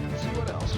Let's see what else.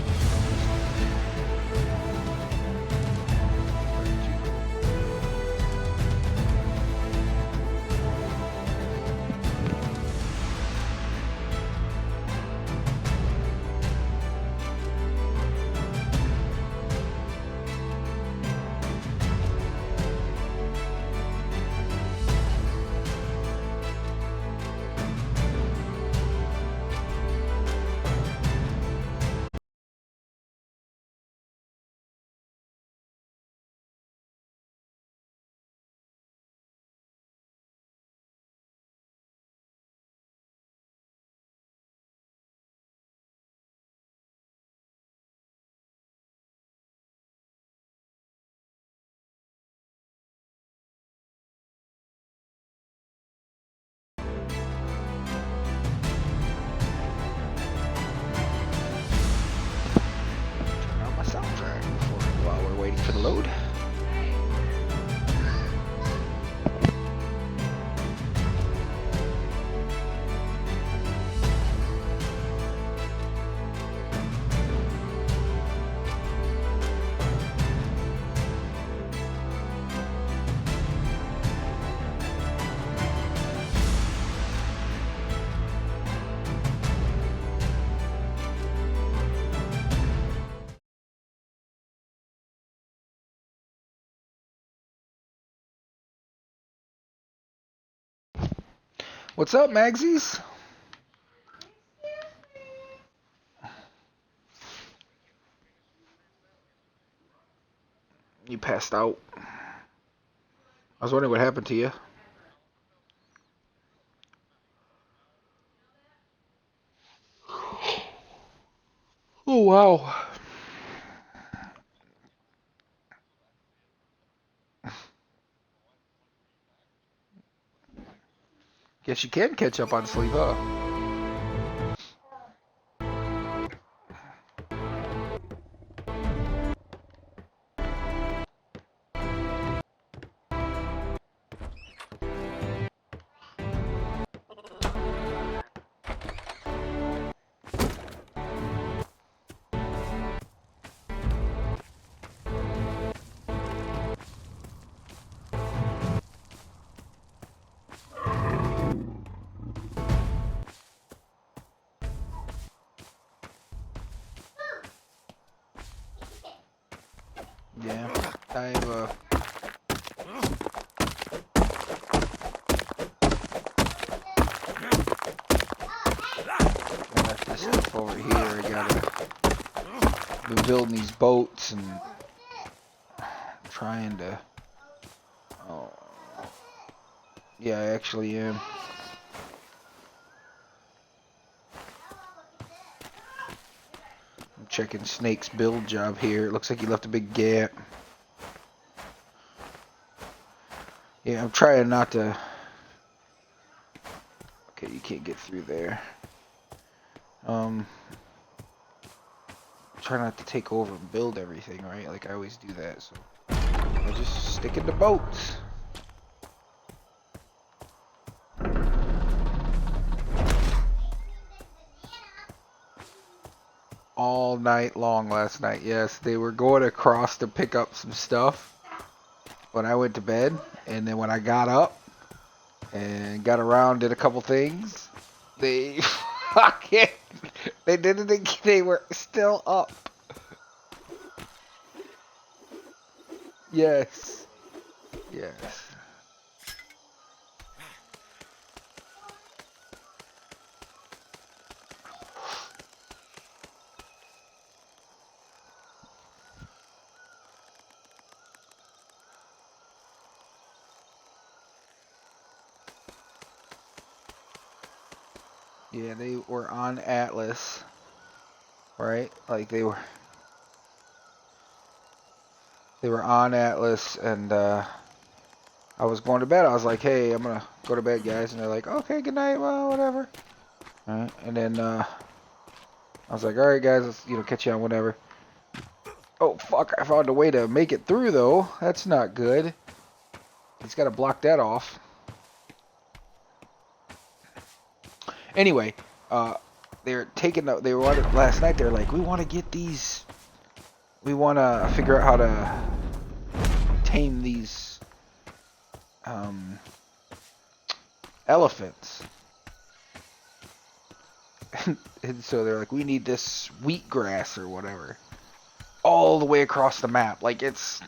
While we're waiting for the load. What's up, Magsies? You passed out. I was wondering what happened to you. Oh, wow. Guess you can catch up on sleep, huh? Yeah, I've left this stuff over here. I gotta been building these boats and trying to. Oh, yeah, I actually am. I'm checking Snake's build job here. It looks like he left a big gap. Yeah, I'm trying not to. Okay, you can't get through there. Try not to take over and build everything, right? Like I always do that, so I just stick in the boats. All night long last night, yes. They were going across to pick up some stuff when I went to bed, and then when I got up and got around, did a couple things, they fucking, they didn't think they were still up. Yes. Yes. Yeah, they were on Atlas, right? Like they were on Atlas, and I was going to bed. I was like, hey, I'm gonna go to bed, guys, and they're like, okay, good night, well, whatever. All right, and then I was like, all right, guys, let's catch you on whatever. Oh fuck! I found a way to make it through though. That's not good. He's got to block that off. Anyway, they're taking they were last night. They're like, we want to get these. We want to figure out how to tame these elephants. And so they're like, we need this wheatgrass or whatever, all the way across the map. Like it's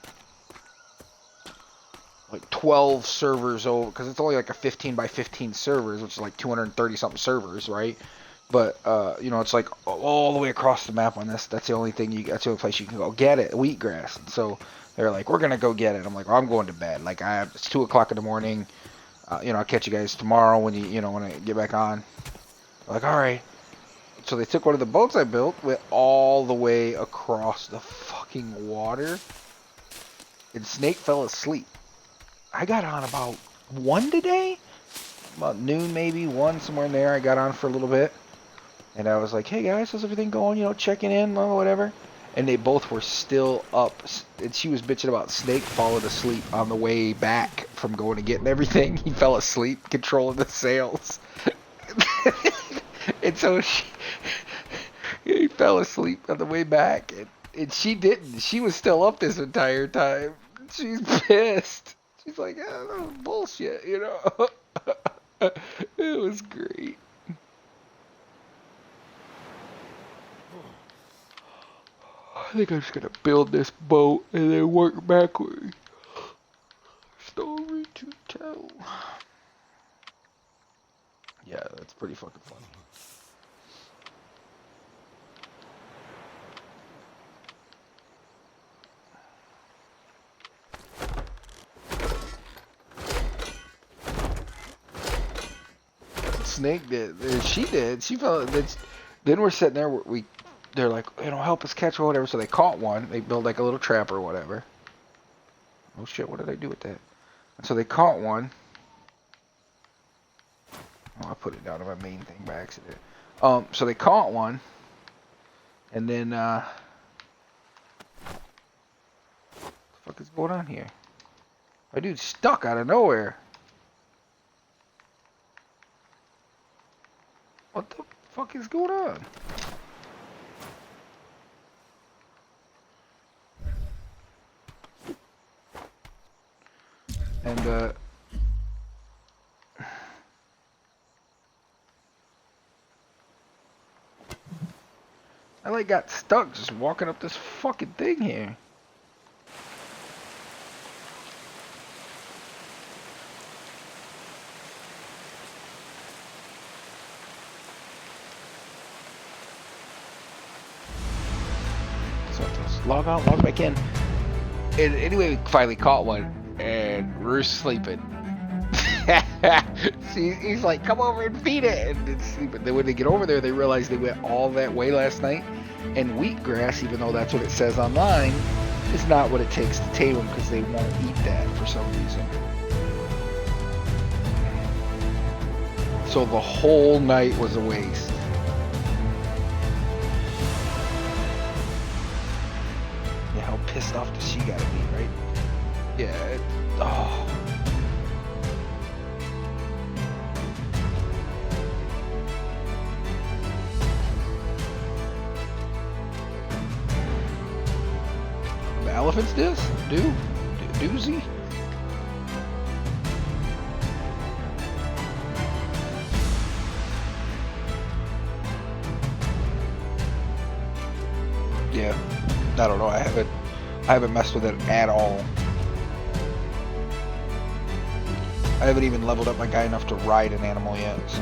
like 12 servers over, because it's only like a 15 by 15 servers, which is like 230 something servers, right? But you know, it's like all the way across the map on this. That's the only thing that's the only place you can go get it, wheatgrass. And so they're like, we're gonna go get it. I'm like, well, I'm going to bed. Like it's 2 o'clock in the morning. You know, I'll catch you guys tomorrow when when I get back on. I'm like, all right. So they took one of the boats I built, went all the way across the fucking water, and Snake fell asleep. I got on about 1 today, about noon maybe, 1, somewhere in there. I got on for a little bit, and I was like, hey guys, how's everything going? You know, checking in, or whatever. And they both were still up, and she was bitching about Snake falling asleep on the way back from going to getting everything. He fell asleep controlling the sails. And so he fell asleep on the way back, and she didn't. She was still up this entire time. She's pissed. She's like, oh, that was bullshit, you know. It was great. I think I'm just gonna build this boat and then work backwards. Story to tell. Yeah, that's pretty fucking funny. Snake did. She did. She felt that. Then we're sitting there. They're like, you know, help us catch or whatever. So they caught one. They built like a little trap or whatever. Oh shit! What did I do with that? So they caught one. Oh, I put it down on my main thing by accident. So they caught one, and then what the fuck is going on here? My dude's stuck out of nowhere. What the fuck is going on? And I like got stuck just walking up this fucking thing here. So I just log out, log back in. And anyway, we finally caught one, and we're sleeping. He's like, come over and feed it, and it's sleeping. Then when they get over there, they realize they went all that way last night, and wheatgrass, even though that's what it says online, is not what it takes to tame them, because they won't eat that for some reason. So the whole night was a waste. Yeah, how pissed off does she gotta be, right? Yeah, oh. The elephants doozy. Yeah, I don't know. I haven't messed with it at all. I haven't even leveled up my guy enough to ride an animal yet, so.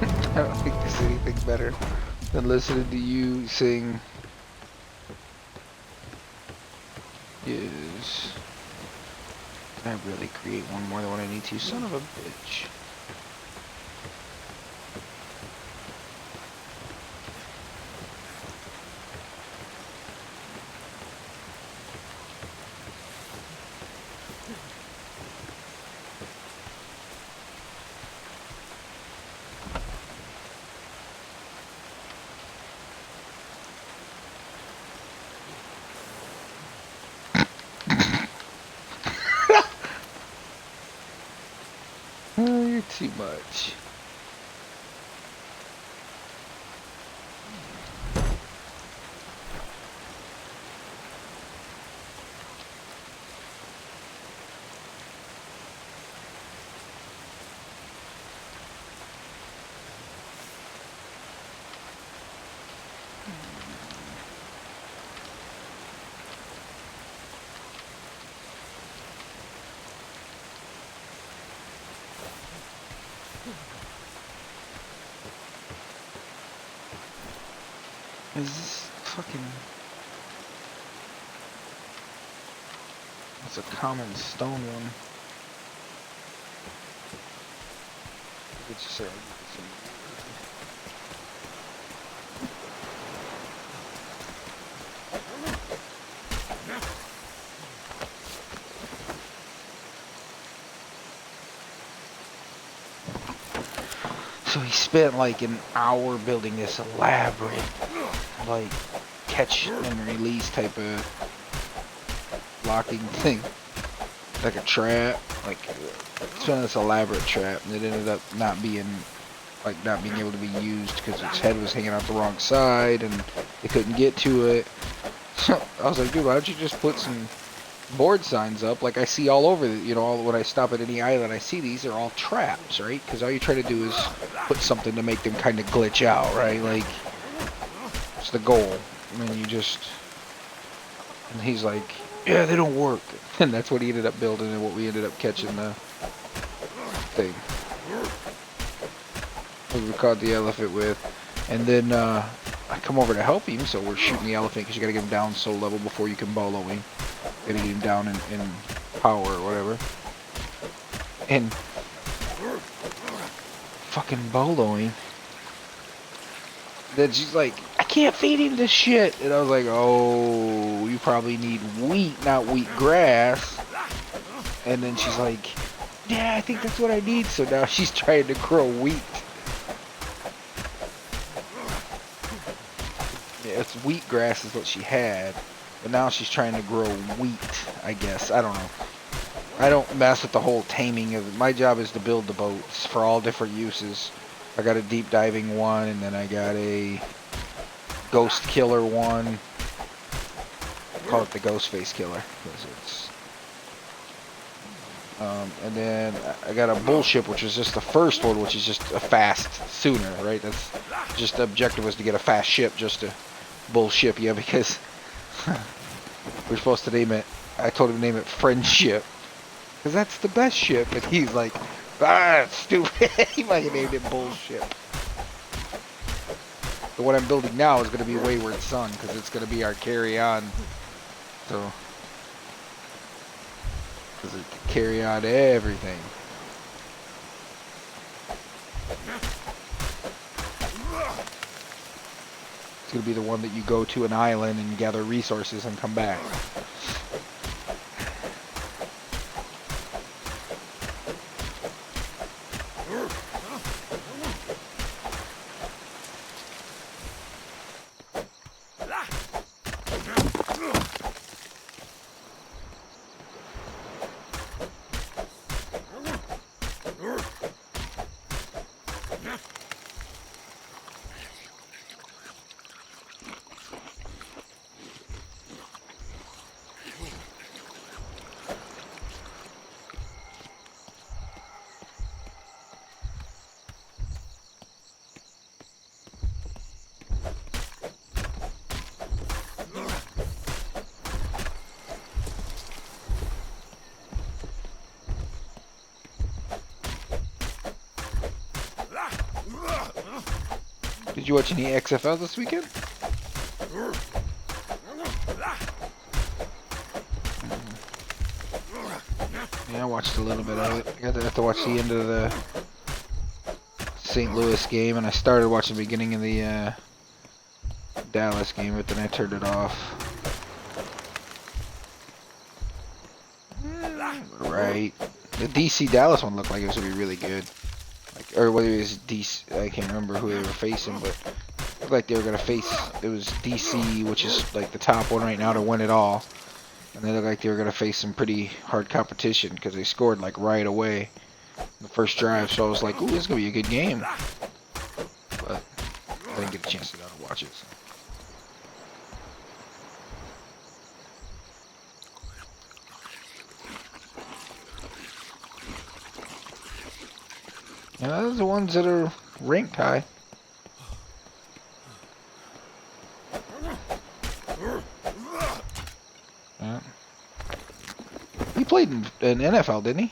I don't think there's anything better than listening to you sing. Is can I really create one more than what I need to? Son of a bitch. Oh, you're too much. Is this fucking... It's a common stone one. It's just so he spent like an hour building this elaborate, like, catch and release type of locking thing. Like a trap, like, spent this elaborate trap, and it ended up not being able to be used because its head was hanging out the wrong side, and they couldn't get to it. So I was like, dude, why don't you just put some board signs up like I see all over, when I stop at any island, I see these are all traps, right? Because all you try to do is put something to make them kind of glitch out, right? Like, it's the goal. And then and he's like, yeah, they don't work. And that's what he ended up building and what we ended up catching the thing. What we caught the elephant with. And then I come over to help him, so we're shooting the elephant because you got to get him down soul level before you can bolo him. Gotta get him down in power or whatever. And fucking boloing. Then she's like, I can't feed him this shit. And I was like, oh, you probably need wheat, not wheat grass. And then she's like, yeah, I think that's what I need. So now she's trying to grow wheat. Yeah, it's wheat grass is what she had. But now she's trying to grow wheat, I guess. I don't know. I don't mess with the whole taming of it. My job is to build the boats for all different uses. I got a deep diving one, and then I got a ghost killer one. I call it the ghost face killer. And then I got a bullship, which is just the first one, which is just a fast sooner, right? That's just the objective was to get a fast ship just to bullship you, because we're supposed to name it, I told him to name it Friendship, because that's the best ship, and he's like, it's stupid. He might have named it Bullship. The one I'm building now is going to be Wayward Son, because it's going to be our carry-on, so, because it can carry on everything. It's going to be the one that you go to an island and gather resources and come back. Did you watch any XFL this weekend? Yeah, I watched a little bit of it. I got to have to watch the end of the St. Louis game, and I started watching the beginning of the Dallas game, but then I turned it off. Right. The DC Dallas one looked like it was going to be really good. Like, or whether it was DC, I can't remember who they were facing, but it looked like they were going to face, it was DC, which is like the top one right now to win it all. And they looked like they were going to face some pretty hard competition because they scored like right away in the first drive. So I was like, ooh, this is going to be a good game. But I didn't get a chance to go and watch it. So. And those are the ones that are ranked high. Yeah. He played in NFL, didn't he?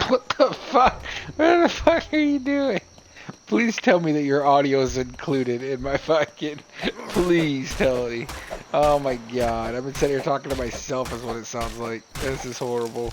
What the fuck? What the fuck are you doing? Please tell me that your audio is included in my fucking... Please tell me. Oh my god. I've been sitting here talking to myself is what it sounds like. This is horrible.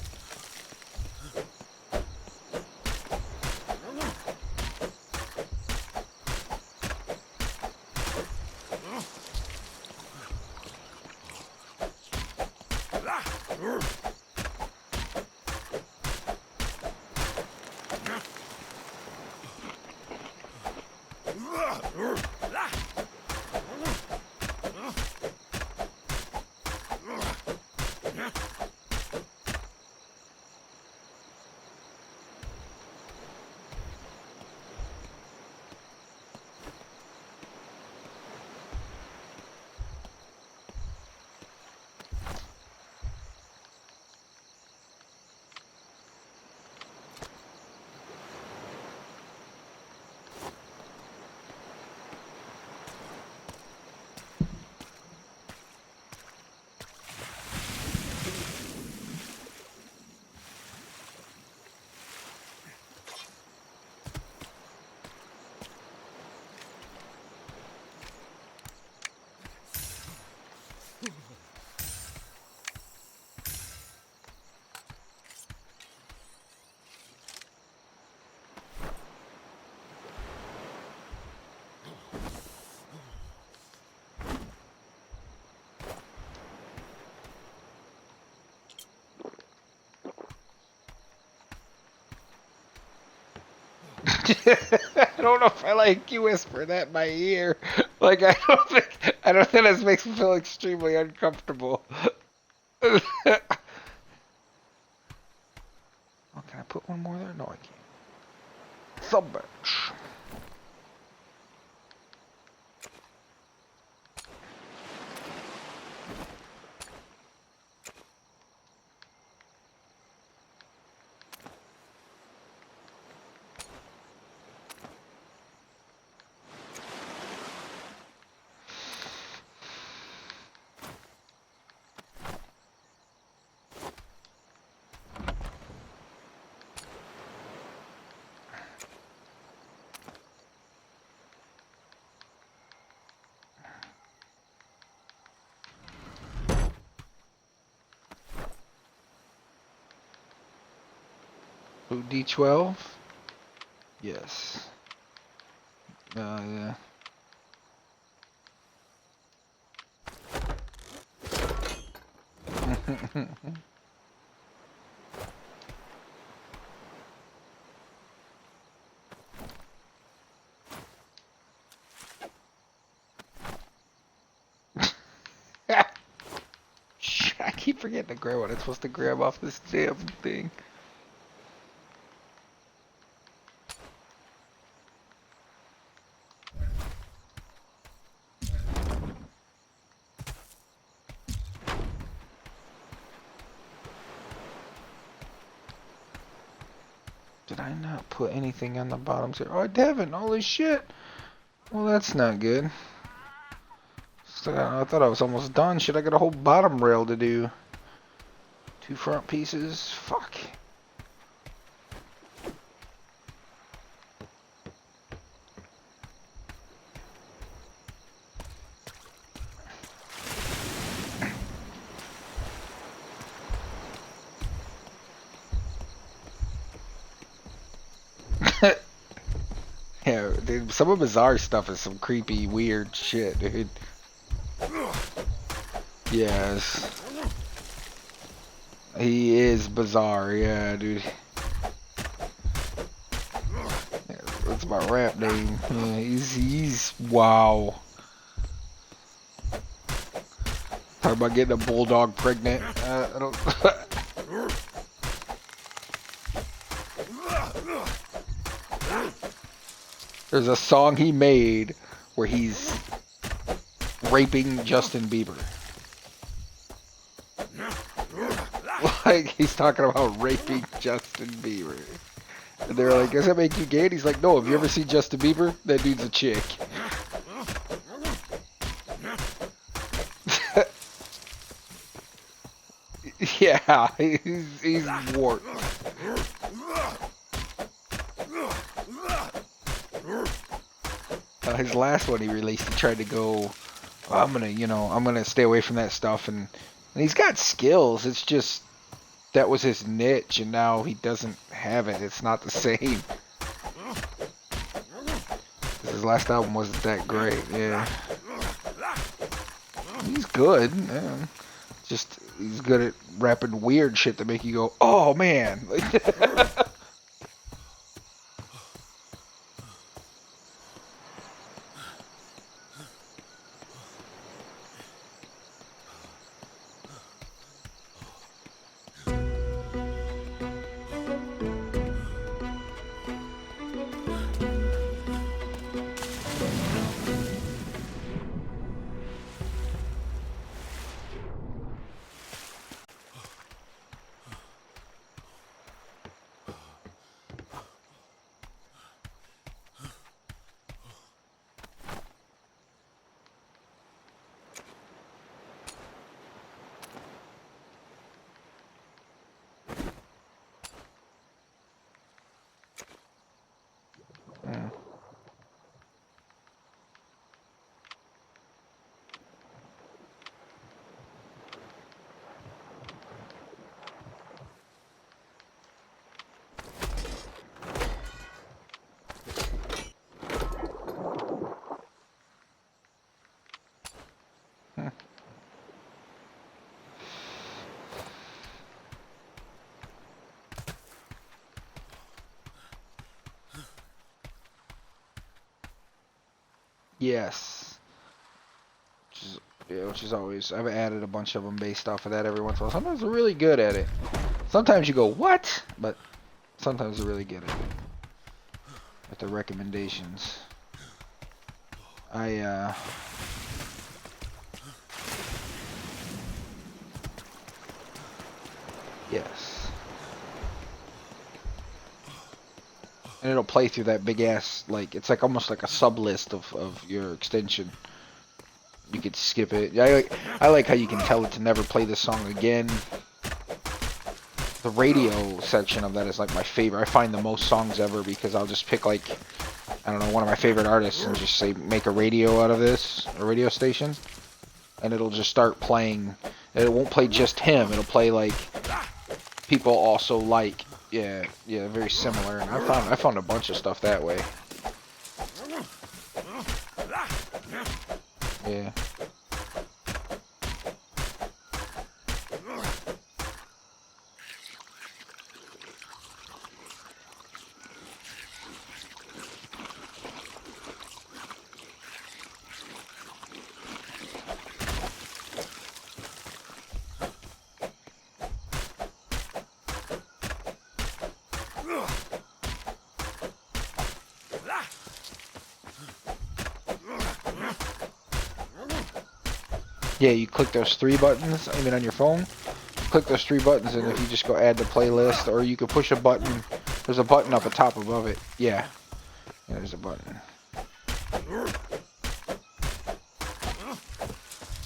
I don't know if I like you whisper that in my ear. Like I don't think this makes me feel extremely uncomfortable. Oh, can I put one more there? No, I can't. Thumb bench. Ooh, D12? Yes. Yeah. I keep forgetting to grab what I'm supposed to grab off this damn thing. Did I not put anything on the bottoms here? Oh, I haven't. Holy shit. Well, that's not good. I thought I was almost done. Shit, I got a whole bottom rail to do. 2 front pieces. Fuck. Yeah, dude, some of Bizarre stuff is some creepy, weird shit, dude. Yes. He is bizarre, yeah, dude. Yeah, that's my rap name. Yeah, he's wow. Talk about getting a bulldog pregnant. I don't. There's a song he made where he's raping Justin Bieber. Like, he's talking about raping Justin Bieber. And they're like, does that make you gay? And he's like, no, have you ever seen Justin Bieber? That dude's a chick. Yeah, he's warped. His last one he released, he tried to go, I'm gonna stay away from that stuff, and he's got skills. It's just that was his niche, and now he doesn't have it. It's not the same. His last album wasn't that great. Yeah, he's good. Man. Just he's good at rapping weird shit to make you go, oh man. Yes. Which is always, I've added a bunch of them based off of that every once in a while. Sometimes they're really good at it. Sometimes you go, what? But sometimes they're really good at it. At the recommendations. Yes. And it'll play through that big ass, like, it's like almost like a sub list of your extension. You could skip it. I like how you can tell it to never play this song again. The radio section of that is like my favorite. I find the most songs ever because I'll just pick like, I don't know, one of my favorite artists and just say make a radio out of this, a radio station. And it'll just start playing. It won't play just him. It'll play like people also like Yeah, yeah, very similar. And I found a bunch of stuff that way. Yeah. Yeah, you click those 3 buttons, I mean on your phone, click those 3 buttons, and if you just go add to playlist, or you can push a button, there's a button up at top above it. Yeah, yeah, there's a button.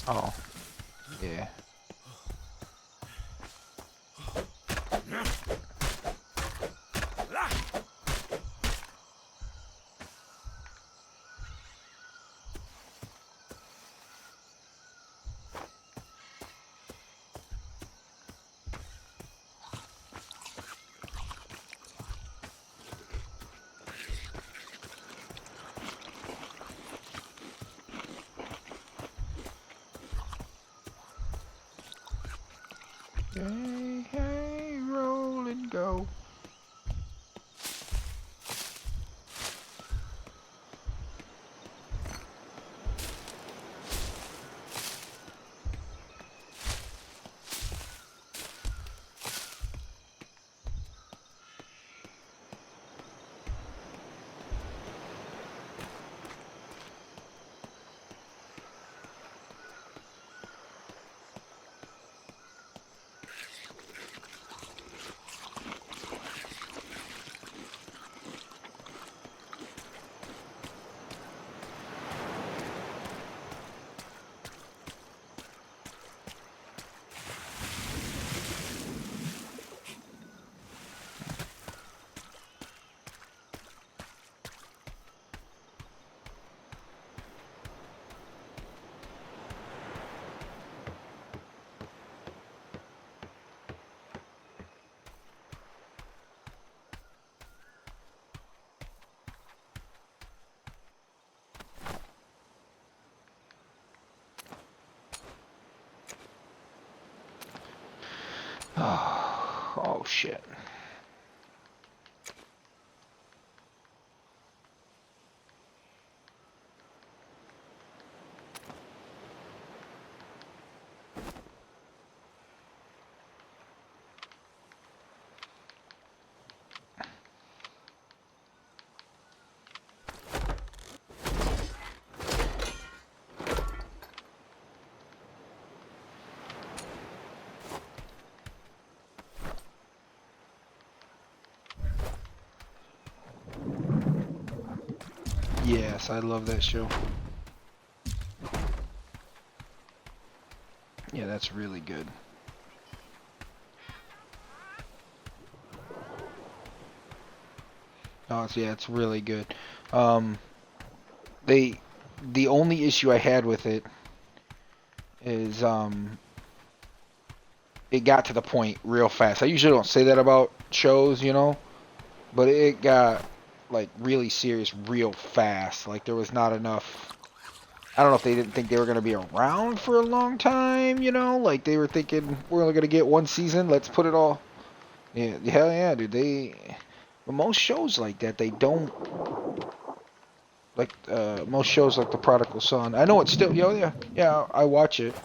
Oh, yeah. Hey, hey, roll and go. Oh, shit. Yes, I love that show. Yeah, that's really good. Oh, yeah, it's really good. Um, they, the only issue I had with it is, it got to the point real fast. I usually don't say that about shows, you know, but it got, like, really serious real fast. Like, there was not enough. I don't know if they didn't think they were going to be around for a long time, you know, like they were thinking we're only going to get one season. Let's put it all. Yeah, hell yeah, dude. But most shows like that, they don't, like, most shows like The Prodigal Son. I know it's still, yeah, I watch it.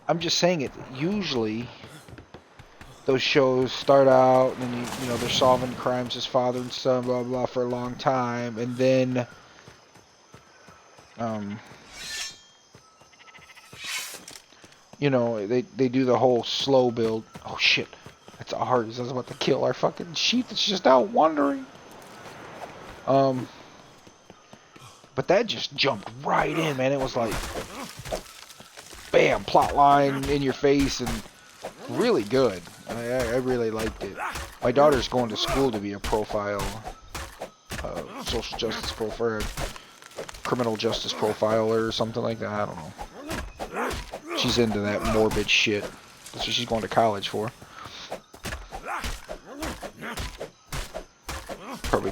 I'm just saying it. Usually, those shows start out, and then you know they're solving crimes as father and son, blah blah, for a long time, and then, um, you know, they do the whole slow build. Oh shit, that's ours. I was about to kill our fucking sheep that's just out wandering. But that just jumped right in, man. It was like, bam, plot line in your face, and really good. I really liked it. My daughter's going to school to be a social justice profiler, criminal justice profiler, or something like that. I don't know. She's into that morbid shit. That's what she's going to college for.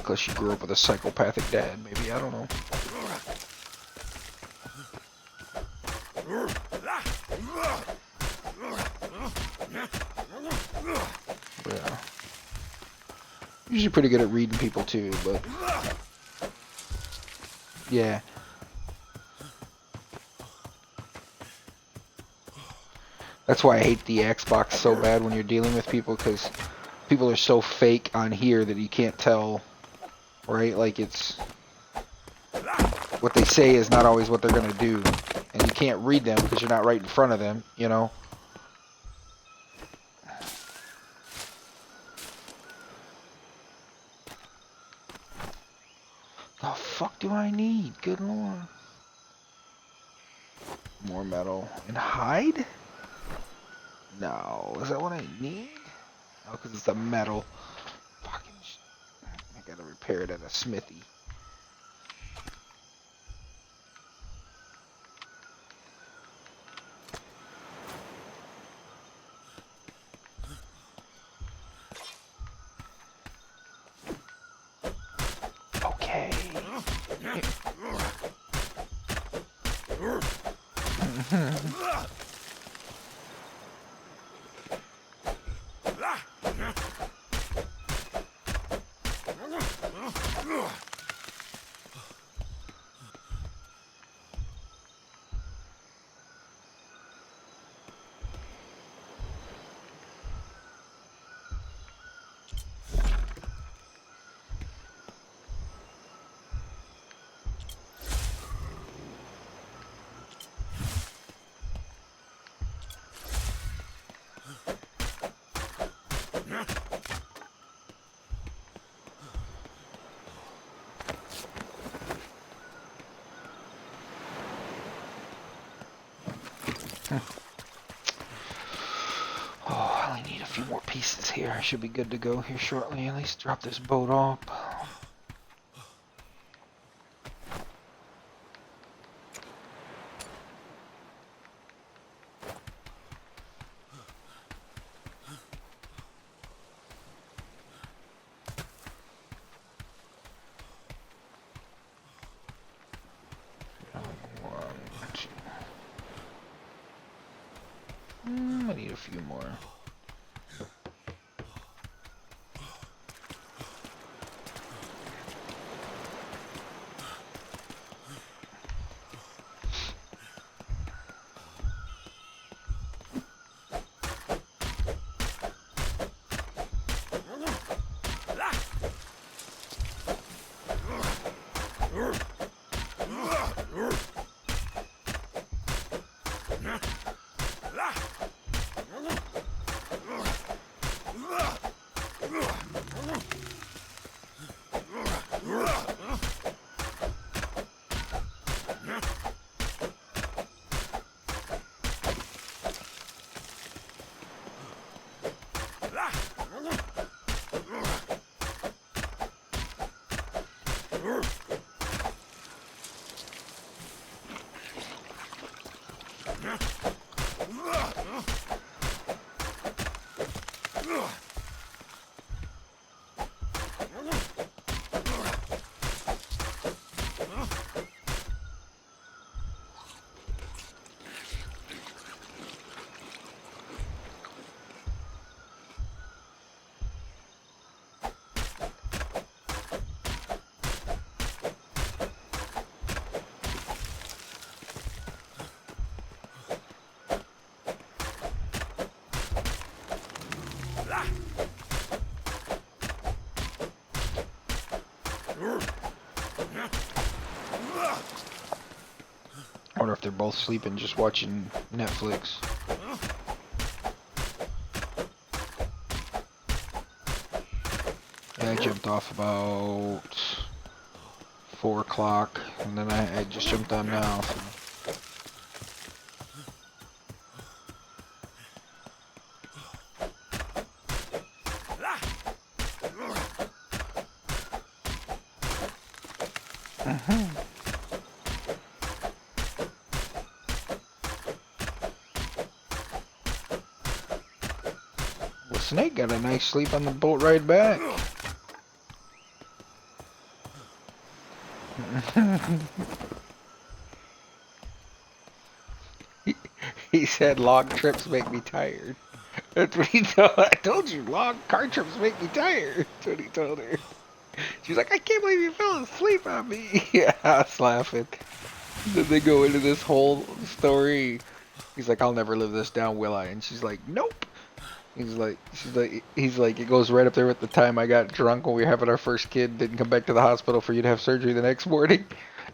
because she grew up with a psychopathic dad, maybe, I don't know. Yeah. Usually pretty good at reading people too, but yeah. That's why I hate the Xbox so bad when you're dealing with people, because people are so fake on here that you can't tell, right? Like, it's what they say is not always what they're gonna do, and you can't read them because you're not right in front of them, you know? The fuck do I need? Good lord. More metal. And hide? No. Is that what I need? Oh, because it's a metal. Fucking shit. I gotta repair it at a smithy. Okay. Oh, I only need a few more pieces here. I should be good to go here shortly. At least drop this boat off. I need a few more. I wonder if they're both sleeping, just watching Netflix. Yeah, I jumped off about 4 o'clock, and then I just jumped on now. So. Well, Snake got a nice sleep on the boat ride back. He said long trips make me tired. That's what he told. I told you, long car trips make me tired. That's what he told her. She's like, I can't believe you fell asleep on me. Yeah, I was laughing. Then they go into this whole story. He's like, I'll never live this down, will I? And she's like, nope. He's like, it goes right up there with the time I got drunk when we were having our first kid, didn't come back to the hospital for you to have surgery the next morning.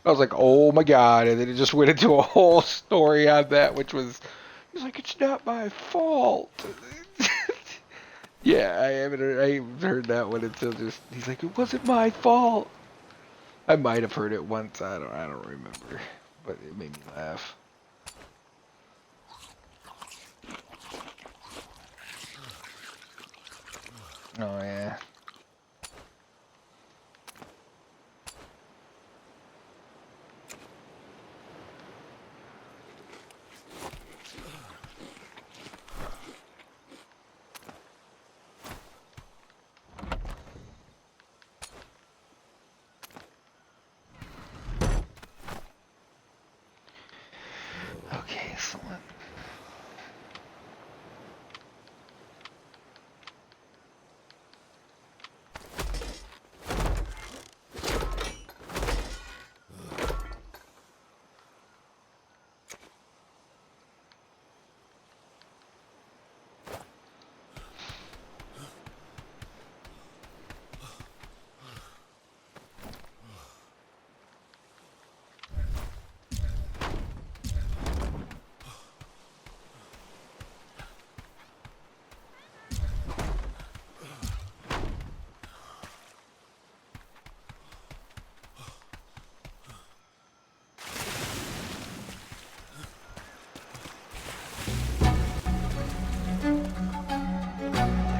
I was like, oh my God. And then it just went into a whole story on that, which was, he's like, it's not my fault. Yeah, I haven't heard that one until just, he's like, it wasn't my fault. I might have heard it once, I don't remember. But it made me laugh. Oh yeah. Okay, so what?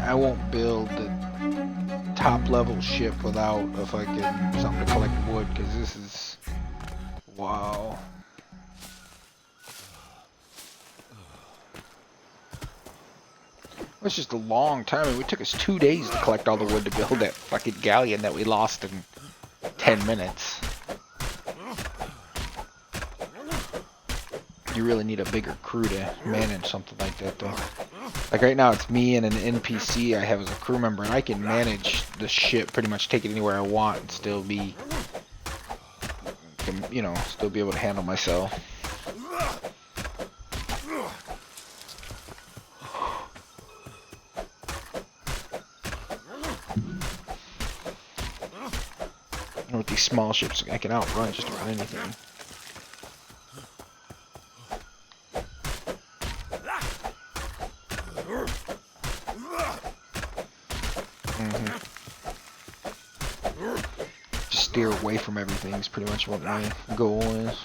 I won't build the top level ship without a fucking something to collect wood, because this is, wow. It was just a long time. I mean, it took us 2 days to collect all the wood to build that fucking galleon that we lost in 10 minutes. You really need a bigger crew to manage something like that, though. Like right now, it's me and an NPC I have as a crew member, and I can manage the ship, pretty much take it anywhere I want, and still be, you know, still be able to handle myself. And with these small ships, I can outrun just about anything. Just steer away from everything is pretty much what my goal is.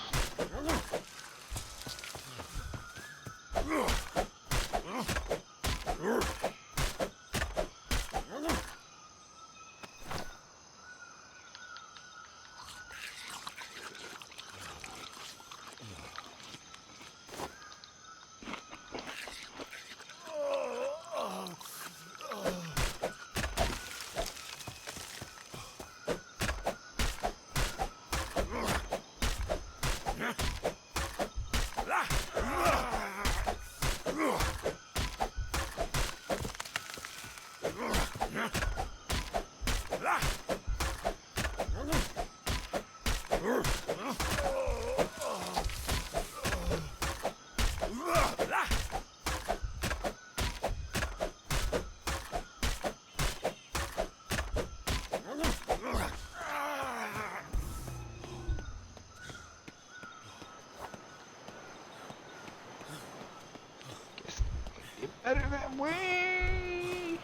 Better that way.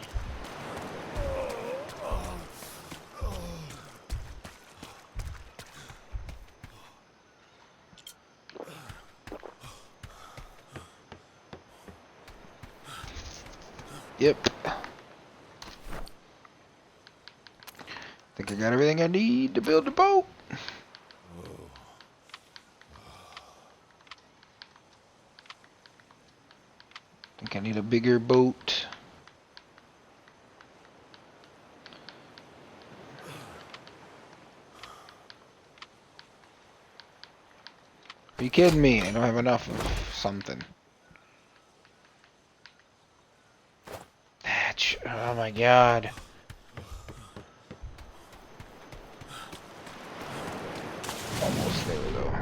Yep. Think I got everything I need to build a boat. Think I need a bigger boat. Are you kidding me? I don't have enough of something. Oh my god. Almost there though.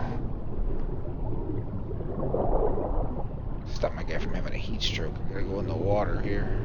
Stop my guy from having a heat stroke. I'm gonna go in the water here.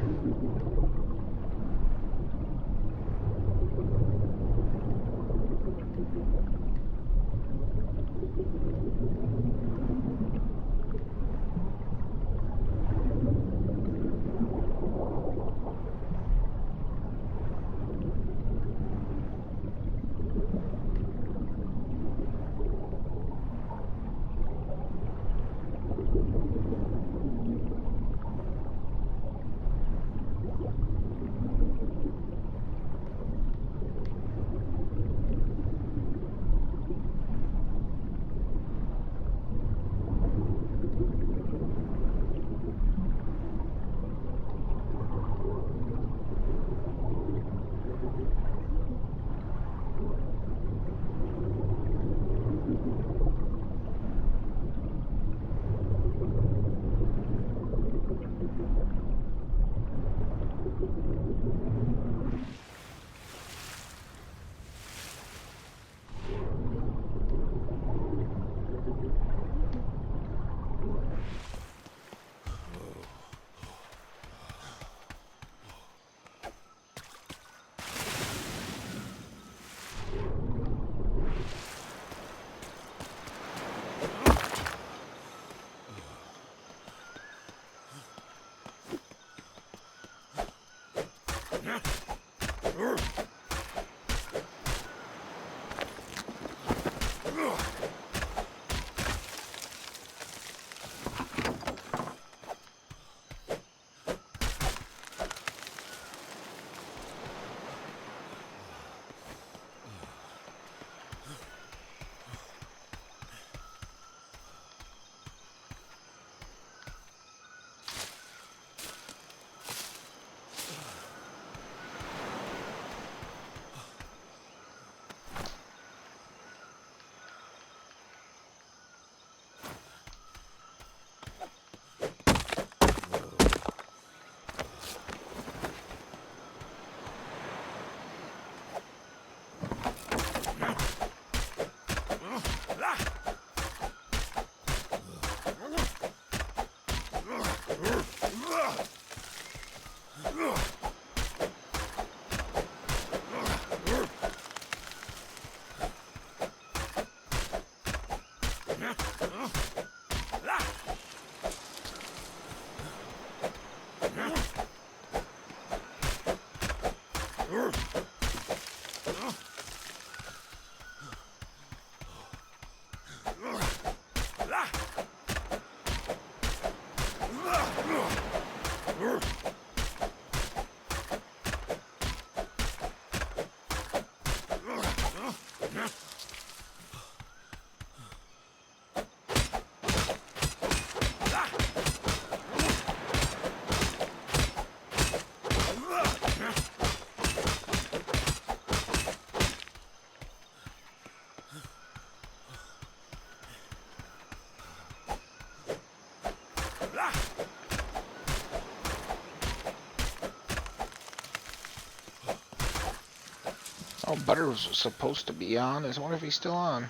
Oh, Butter was supposed to be on. I wonder if he's still on.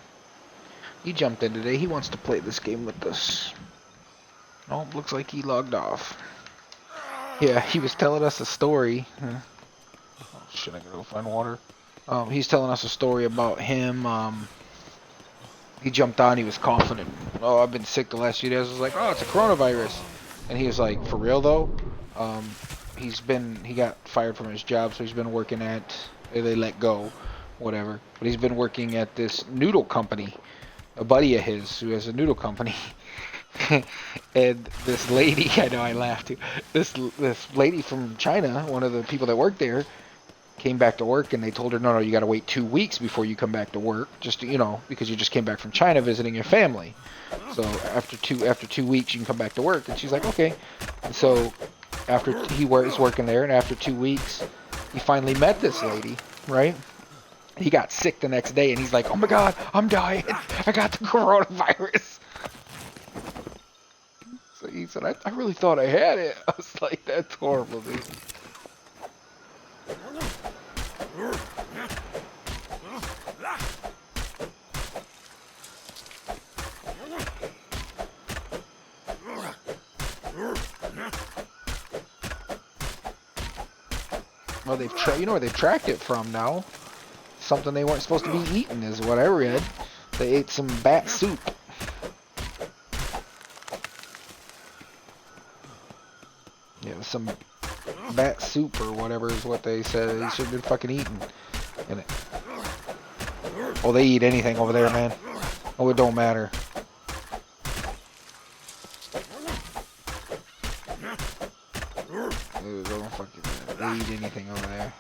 He jumped in today. He wants to play this game with us. Oh, looks like he logged off. Yeah, he was telling us a story. Oh, shit, I gotta go find water. He's telling us a story about him. He jumped on, he was coughing, and, oh, I've been sick the last few days. I was like, oh, it's a coronavirus. And he was like, for real, though? He got fired from his job, so he's been working at, they let go, whatever. But he's been working at this noodle company. A buddy of his who has a noodle company. And this lady, I know I laughed too. This lady from China, one of the people that worked there, came back to work, and they told her, no, you got to wait 2 weeks before you come back to work, just because you just came back from China visiting your family. So after 2 weeks, you can come back to work. And she's like, okay. And so after he was working there, and after 2 weeks, he finally met this lady, right? He got sick the next day, and he's like, oh my God, I'm dying. I got the coronavirus. He said, I really thought I had it. I was like, that's horrible, dude. Well, you know where they've tracked it from now? Something they weren't supposed to be eating is what I read. They ate some bat soup. Yeah, some bat soup or whatever is what they said. They should have been fucking eating. And oh, they eat anything over there, man. Oh, it don't matter. They eat anything over there.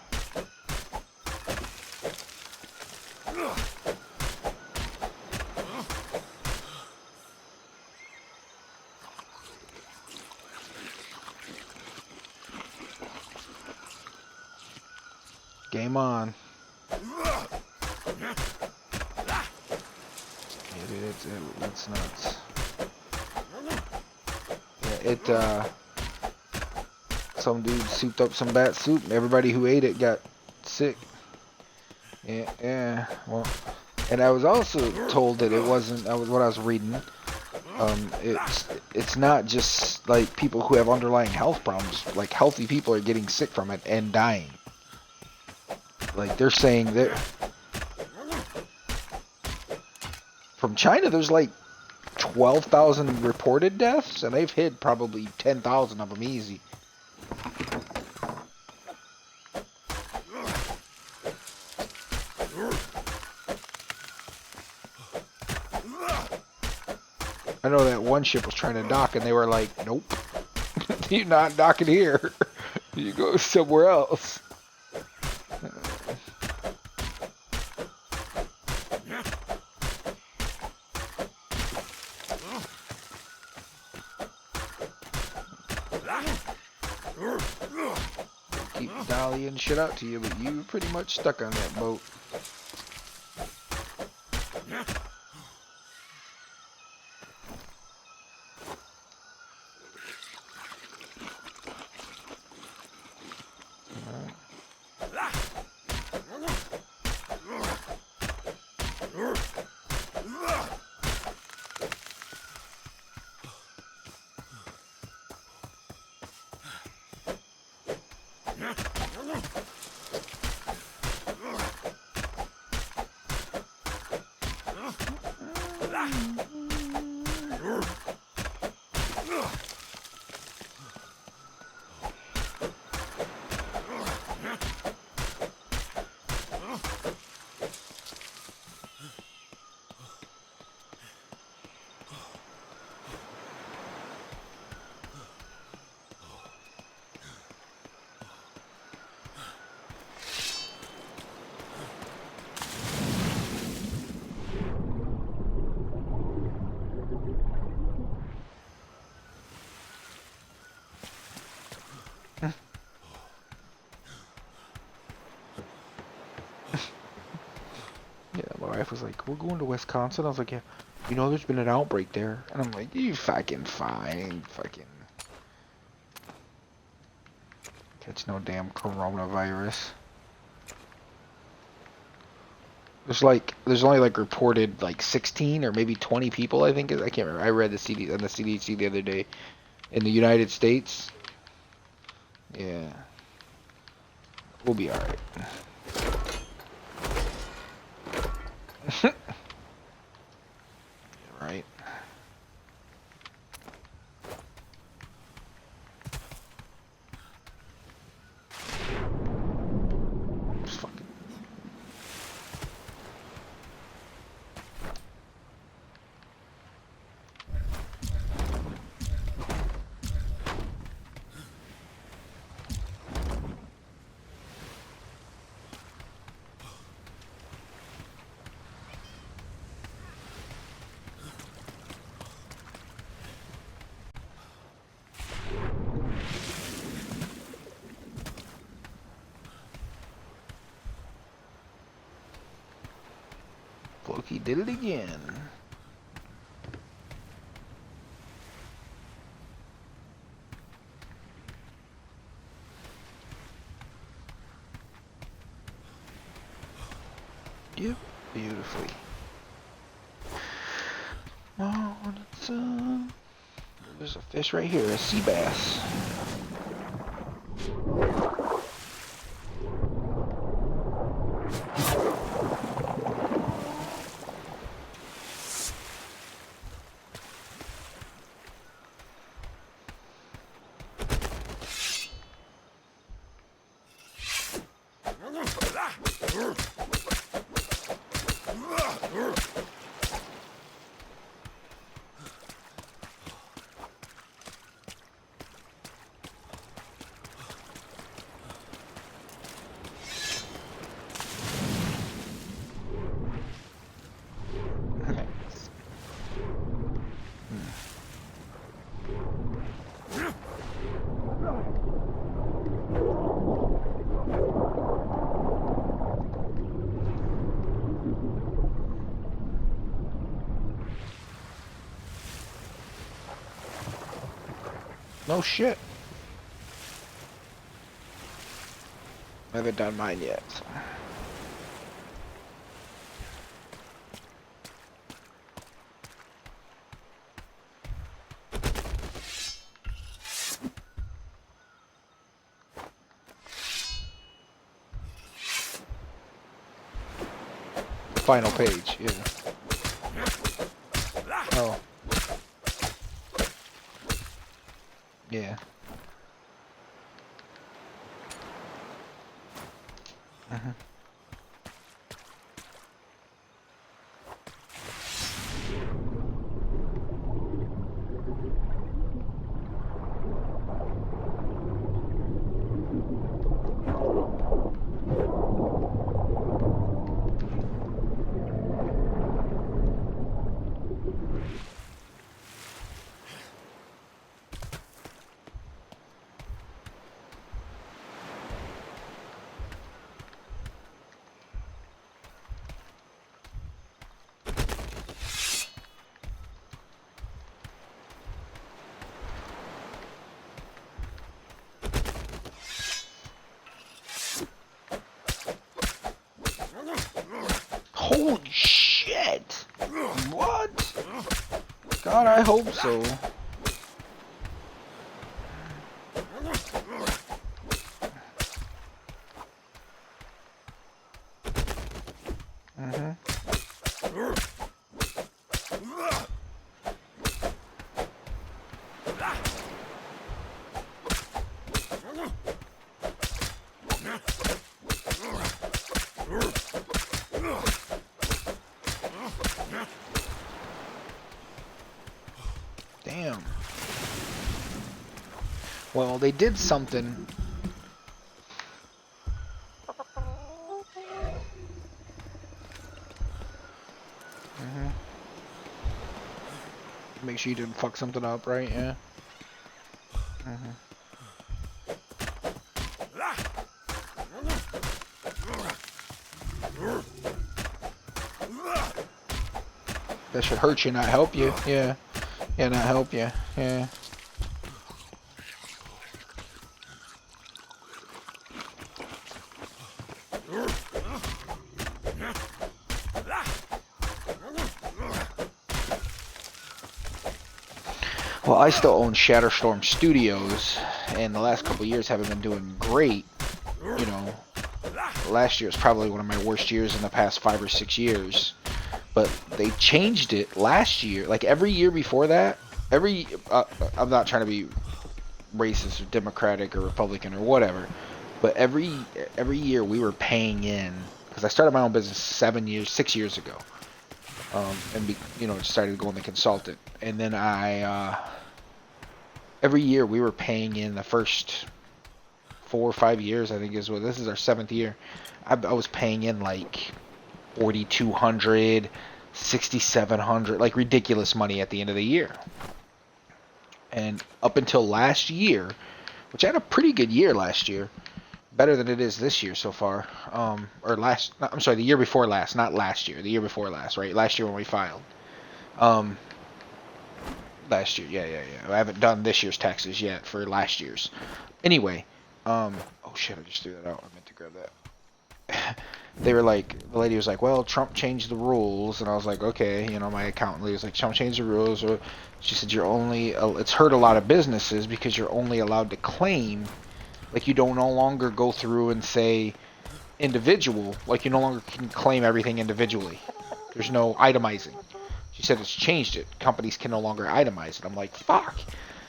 Game on. Yeah, dude, it's nuts. Yeah, some dude souped up some bat soup and everybody who ate it got sick. Yeah, well, and I was also told that it wasn't, what I was reading, it's not just like people who have underlying health problems, like healthy people are getting sick from it and dying. Like they're saying that from China there's like 12,000 reported deaths and they've hit probably 10,000 of them easy. I know that one ship was trying to dock and they were like, nope, you're not docking here. You go somewhere else. Keep dollying shit out to you, but you pretty much stuck on that boat. Yeah, my wife was like, we're going to Wisconsin. I was like, yeah, you know, there's been an outbreak there. And I'm like, you fucking fine. Fucking catch no damn coronavirus. There's only like reported like 16 or maybe 20 people, I think. I can't remember. I read the CDC the other day in the United States. Yeah. We'll be alright. Right. Just fucking. Floki did it again. Yep, beautifully. Oh, it's, there's a fish right here, a sea bass. No shit. I haven't done mine yet. So. Final page, yeah. Oh. Yeah. Holy shit! What? God, I hope so. Damn. Well, they did something. Make sure you didn't fuck something up, right? Yeah. That should hurt you, not help you. Yeah. Yeah, not help you. Yeah. Well, I still own Shatterstorm Studios, and the last couple of years haven't been doing great. You know, last year was probably one of my worst years in the past 5 or 6 years. But they changed it last year. Like every year before that, I'm not trying to be racist or Democratic or Republican or whatever, but every year we were paying in, because I started my own business 6 years ago, and decided to go on the consultant, and then every year we were paying in the first 4 or 5 years, I think this is our 7th year. I was paying in like 4,200, 6,700, like ridiculous money at the end of the year. And up until last year, which I had a pretty good year last year, better than it is this year so far. The year before last, not last year, the year before last, right? Last year when we filed. Last year, yeah. I haven't done this year's taxes yet for last year's. Anyway, oh shit, I just threw that out. I meant to grab that. they were like, the lady was like, well, Trump changed the rules, and I was like, okay, you know, my accountant lady was like, Trump changed the rules, or she said you're only, it's hurt a lot of businesses because you're only allowed to claim, like you don't no longer go through and say individual, like you no longer can claim everything individually. There's no itemizing. She said it's changed it. Companies can no longer itemize it. I'm like, fuck.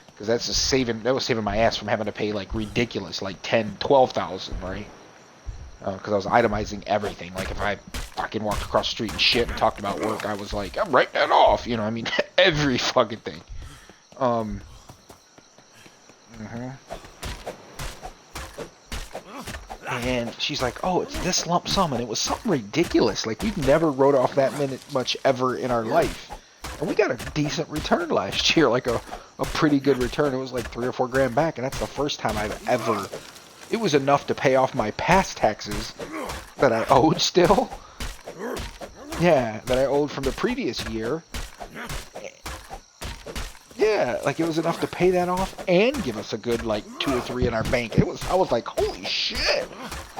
Because that's just that was saving my ass from having to pay like ridiculous, like 10, 12,000, right? Because I was itemizing everything. Like if I fucking walked across the street and shit and talked about work, I was like, I'm writing that off. You know, I mean, every fucking thing. Mhm. And she's like, oh, it's this lump sum, and it was something ridiculous. Like we've never wrote off that much ever in our life, and we got a decent return last year, like a pretty good return. It was like 3 or 4 grand back, and that's the first time I've ever. It was enough to pay off my past taxes that I owed still. Yeah, that I owed from the previous year. Yeah, like it was enough to pay that off and give us a good like 2 or 3 in our bank. I was like, holy shit,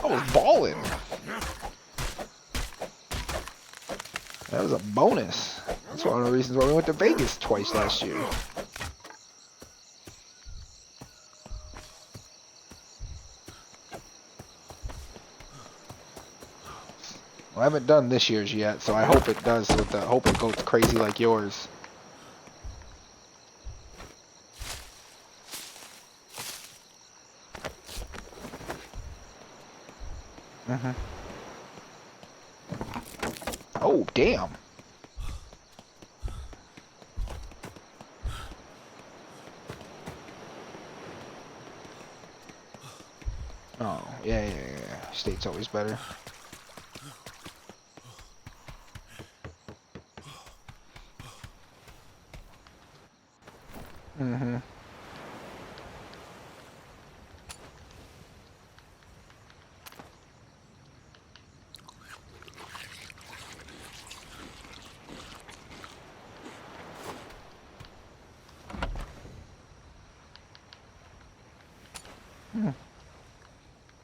I was balling. That was a bonus. That's one of the reasons why we went to Vegas twice last year. Well, I haven't done this year's yet, so I hope it does. Hope it goes crazy like yours. Oh, damn. Oh, yeah. State's always better.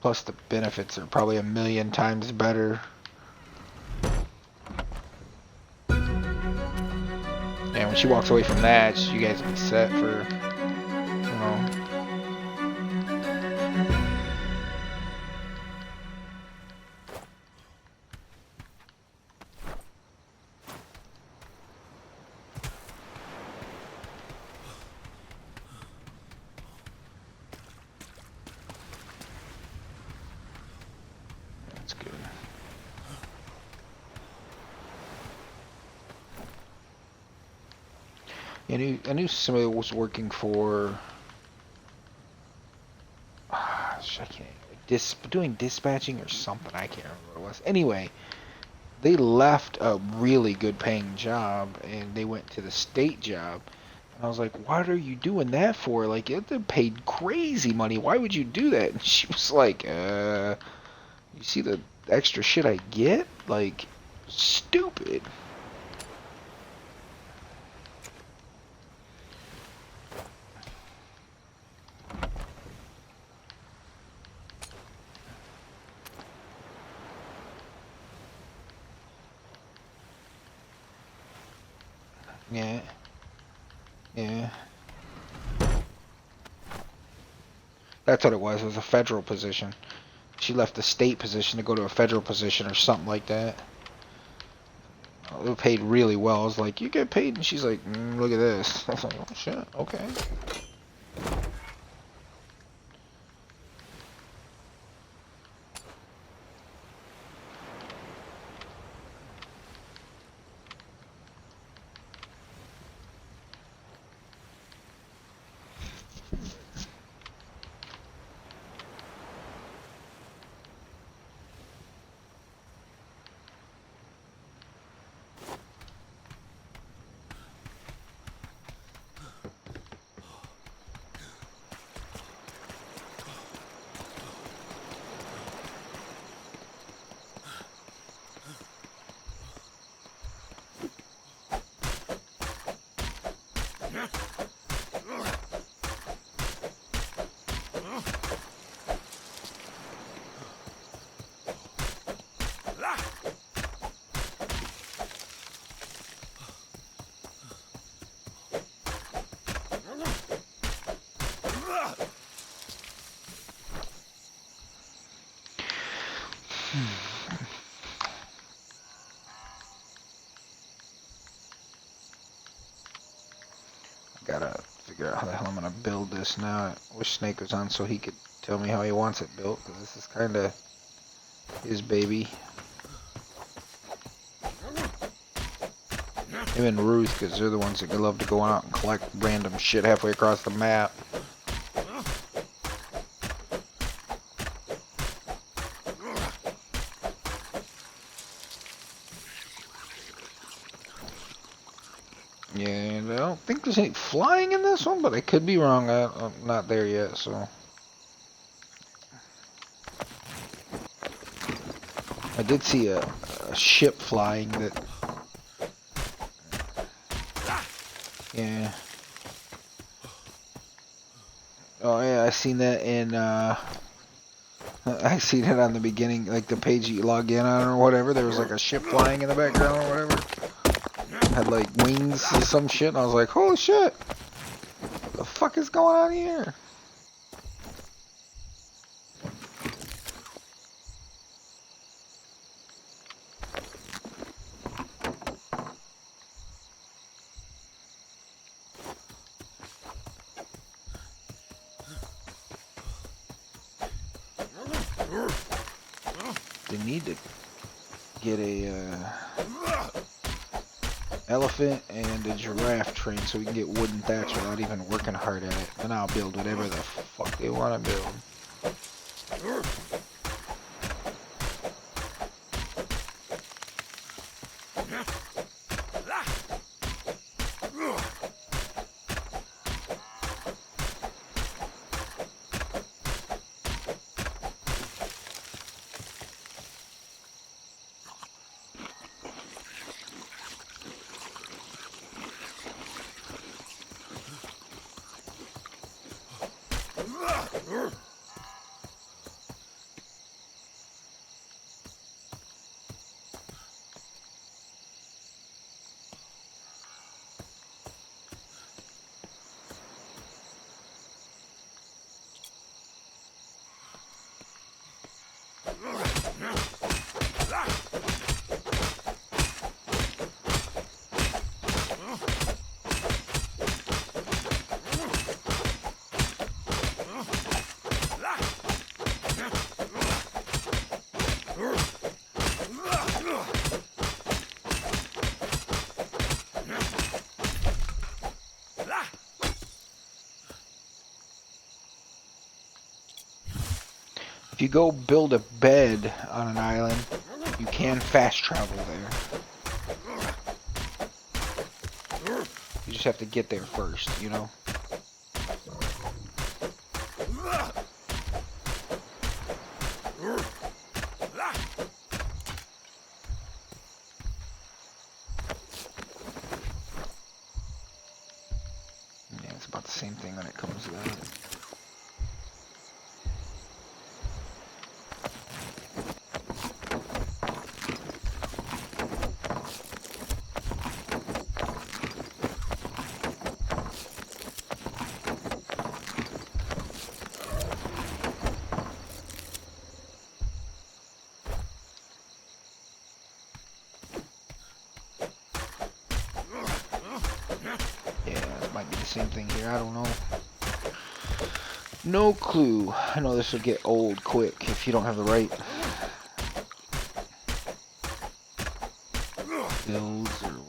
Plus the benefits are probably a million times better. And when she walks away from that, you guys will be set for, you know. That's good. I knew somebody was working for. I can't. Doing dispatching or something. I can't remember what it was. Anyway, they left a really good paying job and they went to the state job. And I was like, what are you doing that for? Like, they paid crazy money. Why would you do that? And she was like, you see the extra shit I get? Like, stupid. Yeah. That's what it was. It was a federal position. She left the state position to go to a federal position or something like that. It paid really well. I was like, you get paid? And she's like, look at this. I was like, oh, shit, okay. Gotta figure out how the hell I'm gonna build this now. I wish Snake was on so he could tell me how he wants it built, because this is kind of his baby. Him and Ruth, because they're the ones that love to go out and collect random shit halfway across the map. Yeah, and I don't think there's any flying in this one, but I could be wrong. I'm not there yet, so. I did see a ship flying that. Yeah. Oh yeah, I seen that in. I seen it on the beginning, like the page you log in on or whatever. There was like a ship flying in the background or whatever. Had like wings or some shit, and I was like, holy shit! What the fuck is going on here? They need to get a elephant and a giraffe train so we can get wooden thatch without even working hard at it. And I'll build whatever the fuck they want to build. If you go build a bed on an island, you can fast travel there. You just have to get there first, you know? Yeah, it's about the same thing when it comes to that. Same thing here, I don't know. No clue. I know this will get old quick if you don't have the right builds or whatever.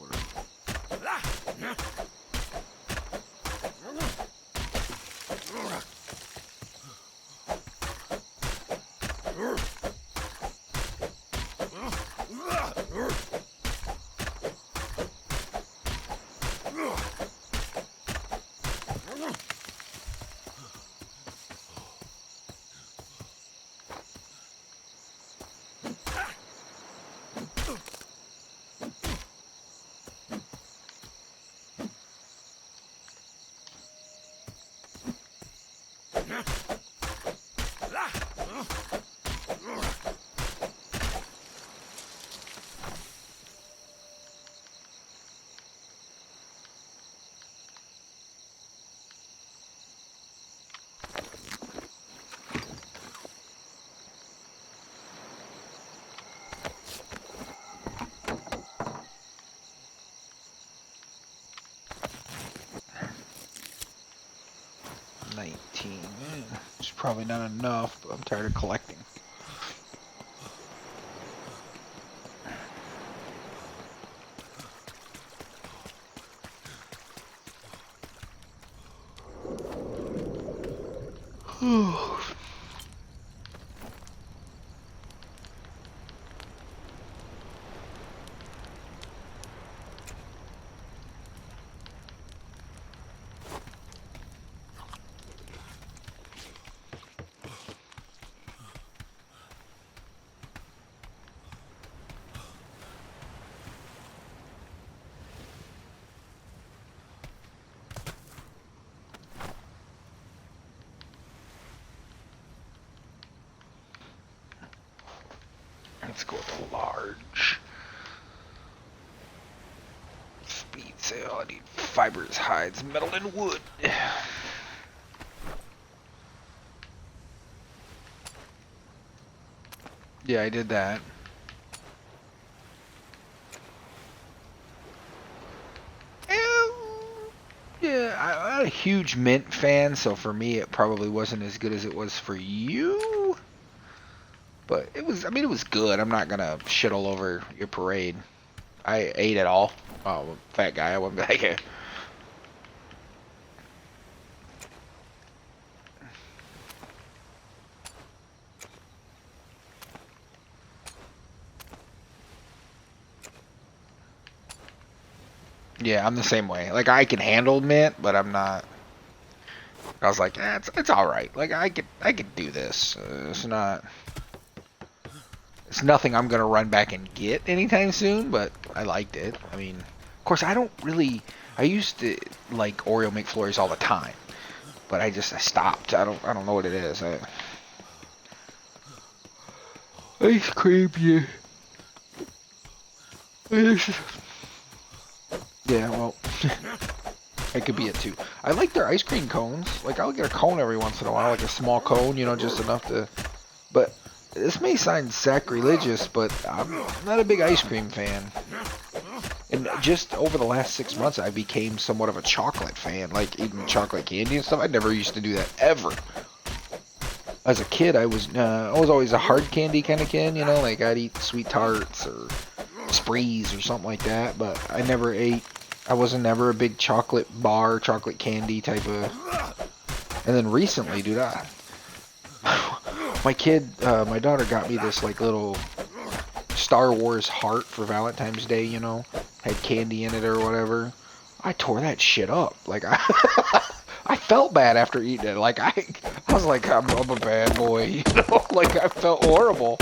19. It's probably not enough, but I'm tired of collecting. Let's go with a large. Speed sale. I need fibers, hides, metal, and wood. Yeah, I did that. Yeah, I'm not a huge Mint fan, so for me it probably wasn't as good as it was for you. But it was, I mean, it was good. I'm not gonna shit all over your parade. I ate it all. Oh, fat guy, I wouldn't be like, yeah, I'm the same way. Like, I can handle Mint, but I'm not. I was like, it's all right. Like, I could do this. It's nothing I'm gonna run back and get anytime soon. But I liked it. I mean, of course, I don't really. I used to like Oreo McFlurries all the time, but I stopped. I don't know what it is. Ice cream, yeah. Yeah, well, it could be it too. I like their ice cream cones. Like, I'll get a cone every once in a while, like a small cone, you know, just enough to. But this may sound sacrilegious, but I'm not a big ice cream fan. And just over the last 6 months, I became somewhat of a chocolate fan, like eating chocolate candy and stuff. I never used to do that ever. As a kid, I was always a hard candy kind of kid, you know, like I'd eat sweet tarts or sprees or something like that. But I wasn't never a big chocolate bar, chocolate candy type of. And then recently, dude, my daughter got me this like little Star Wars heart for Valentine's Day, you know, had candy in it or whatever. I tore that shit up. Like, I felt bad after eating it. Like, I was like, I'm a bad boy, you know? Like, I felt horrible.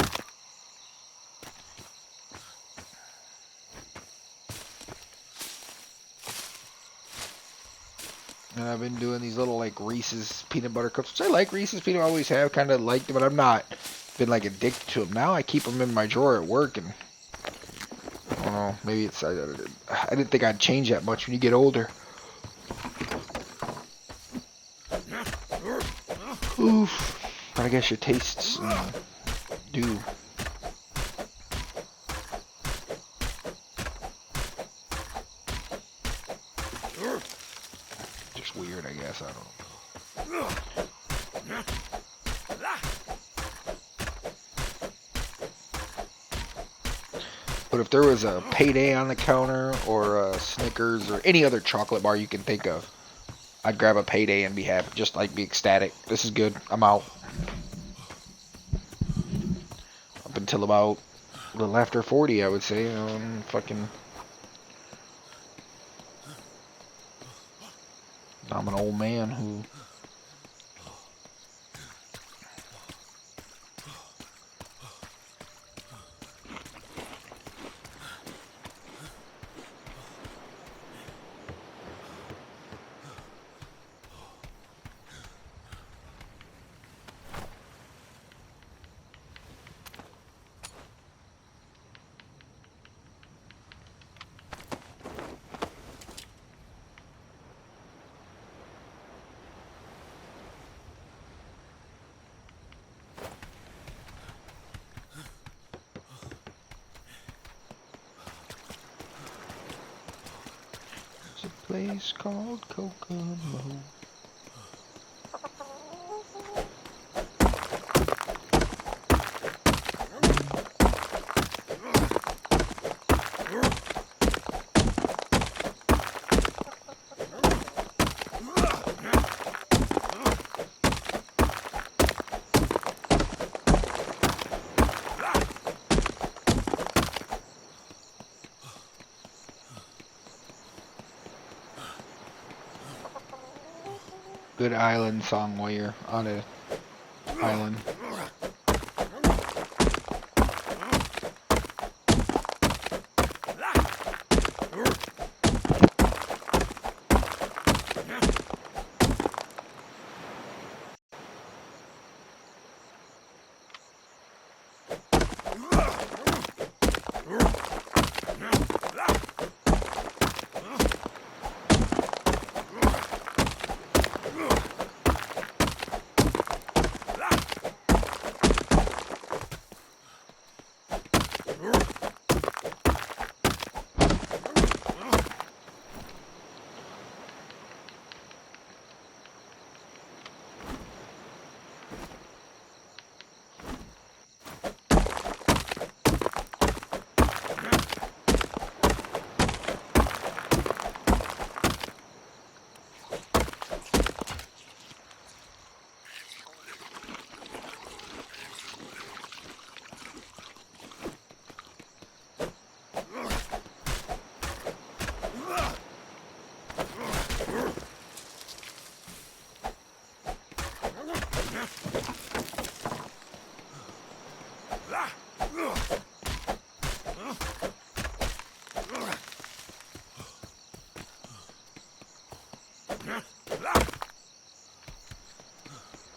And I've been doing these little, like, Reese's peanut butter cups, which I like Reese's peanut, I always have, kind of liked them, but I'm not been, like, addicted to them. Now I keep them in my drawer at work, and I don't know, maybe it's, I didn't think I'd change that much when you get older. Oof. But I guess your tastes do. Just weird, I guess. I don't know. But if there was a Payday on the counter or a Snickers or any other chocolate bar you can think of, I'd grab a Payday and be happy, just like be ecstatic. This is good. I'm out. Up until about a little after 40, I would say. I'm an old man who. There's a place called Kokomo. good island song while you're on an island.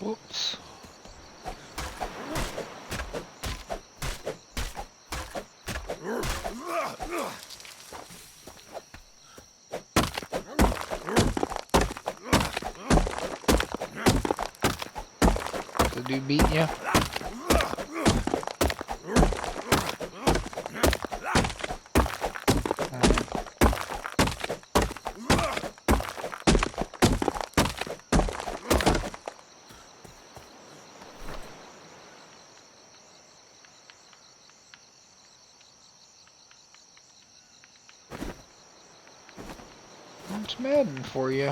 Whoops. The dude beating you? It's Madden for you.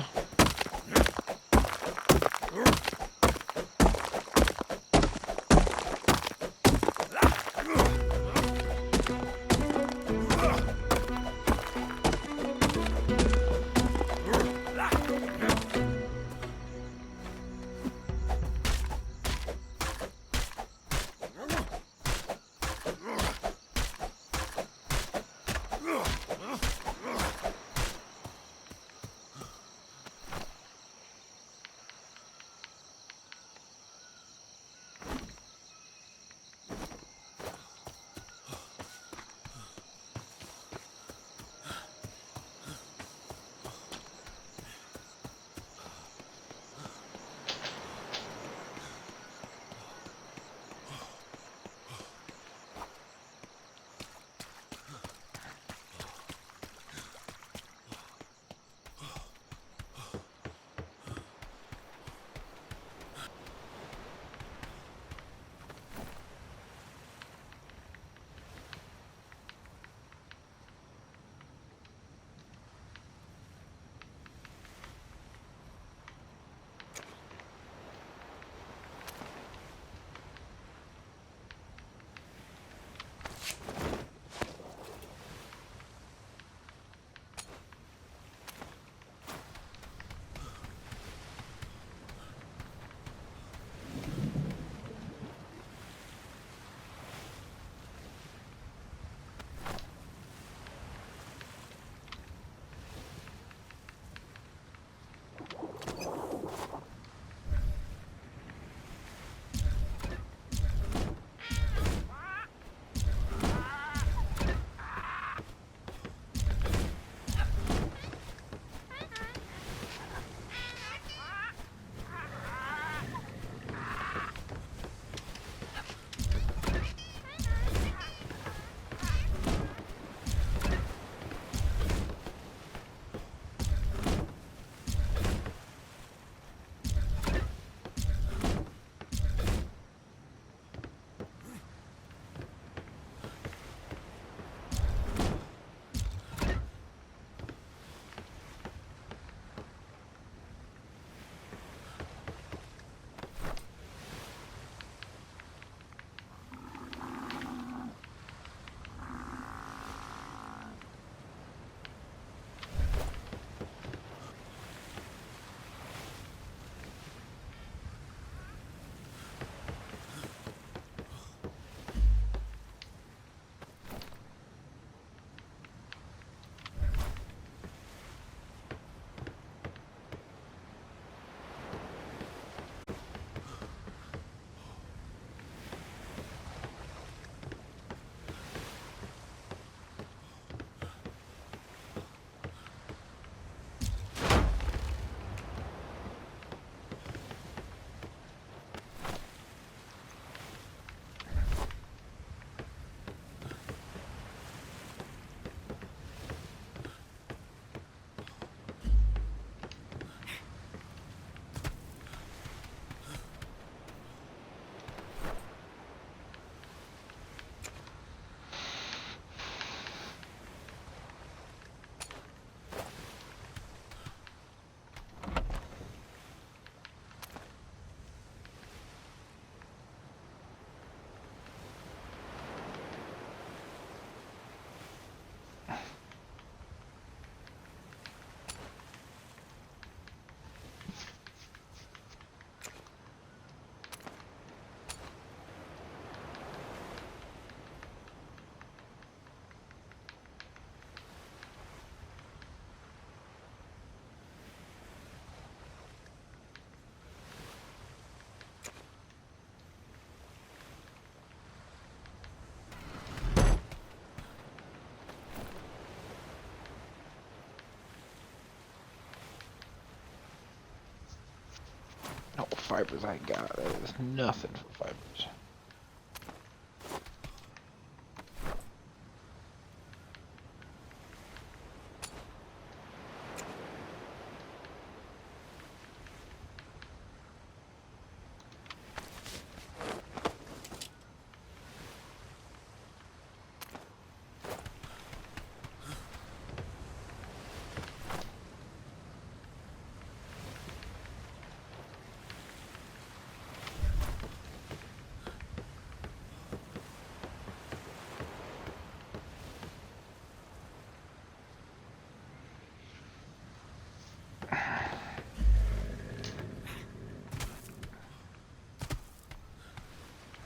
fibers I got. That is nothing for fibers.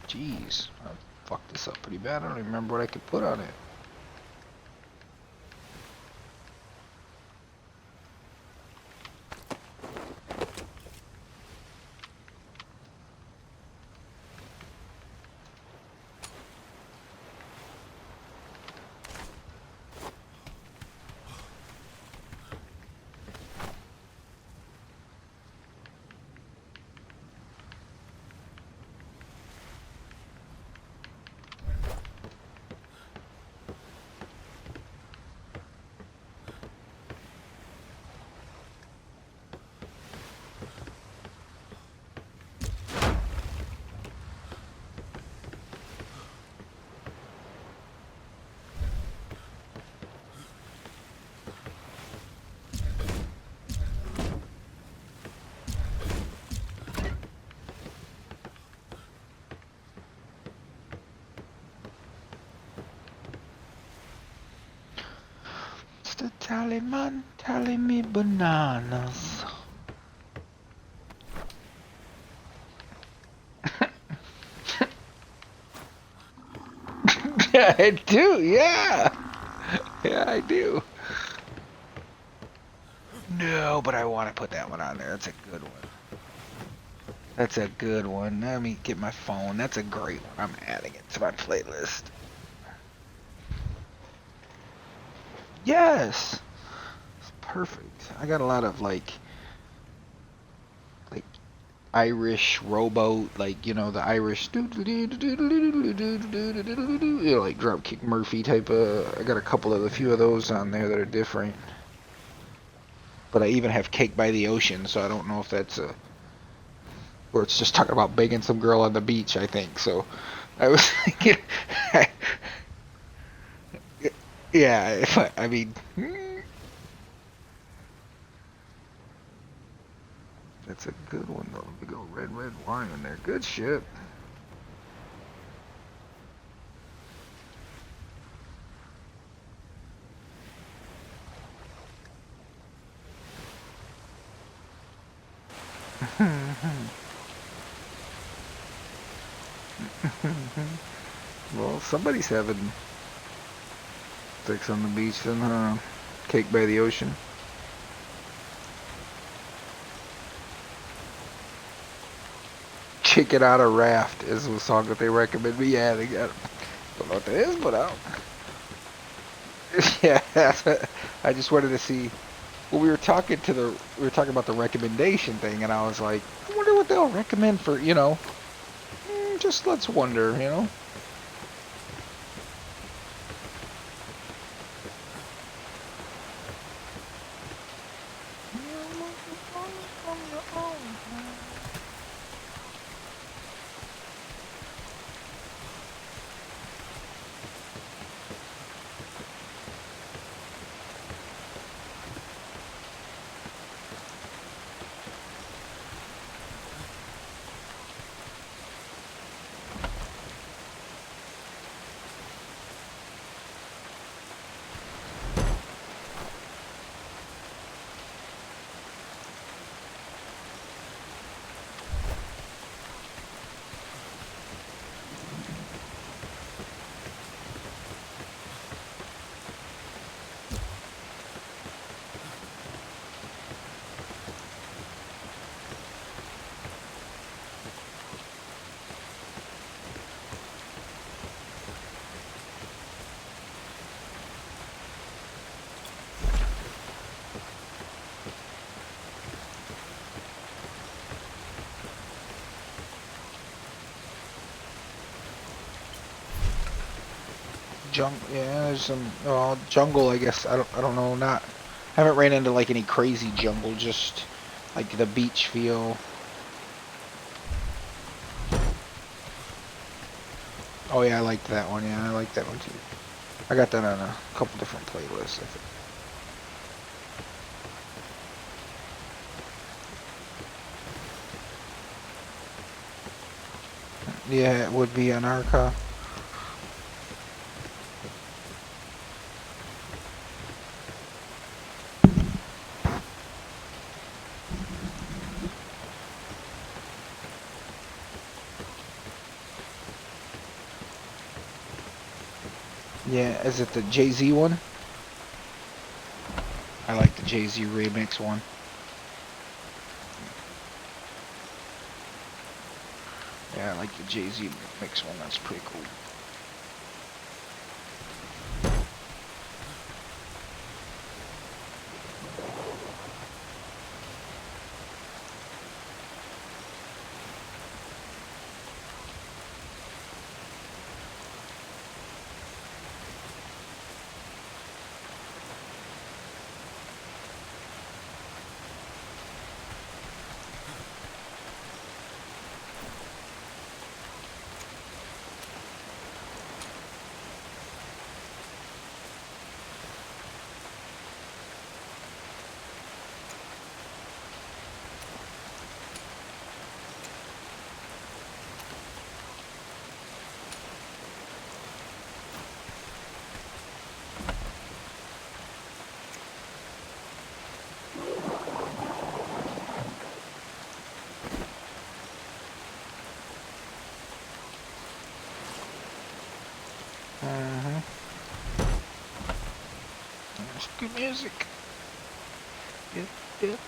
Jeez, I fucked this up pretty bad. I don't even remember what I could put on it. The tallyman tally me bananas. Yeah, I do, yeah. Yeah, I do. No, but I want to put that one on there. That's a good one. That's a good one. Let me get my phone. That's a great one. I'm adding it to my playlist. Yes. It's perfect. I got a lot of like Irish rowboat, like, you know, the Irish, you know, like Dropkick Murphy type of. I got a few of those on there that are different. But I even have Cake by the Ocean, so I don't know if that's a, or it's just talking about banging some girl on the beach, I think. So I was thinking, yeah, if I mean, that's a good one though. Let me go red wine in there. Good shit. Well, somebody's having sex on the beach then, huh? Cake by the Ocean. Chicken on a Raft is a song that they recommend me. Yeah, they got. Don't know what that is, but yeah, I just wanted to see. Well, we were talking about the recommendation thing, and I was like, I wonder what they'll recommend for, you know. Just let's wonder, you know. Yeah, there's some jungle. I guess I don't know. Not haven't ran into like any crazy jungle. Just like the beach feel. Oh yeah, I liked that one. Yeah, I like that one too. I got that on a couple different playlists, I think. Yeah, it would be on our car. Yeah, is it the Jay-Z one? I like the Jay-Z remix one. Yeah, I like the Jay-Z mix one. That's pretty cool. It's good music. Yep, yep.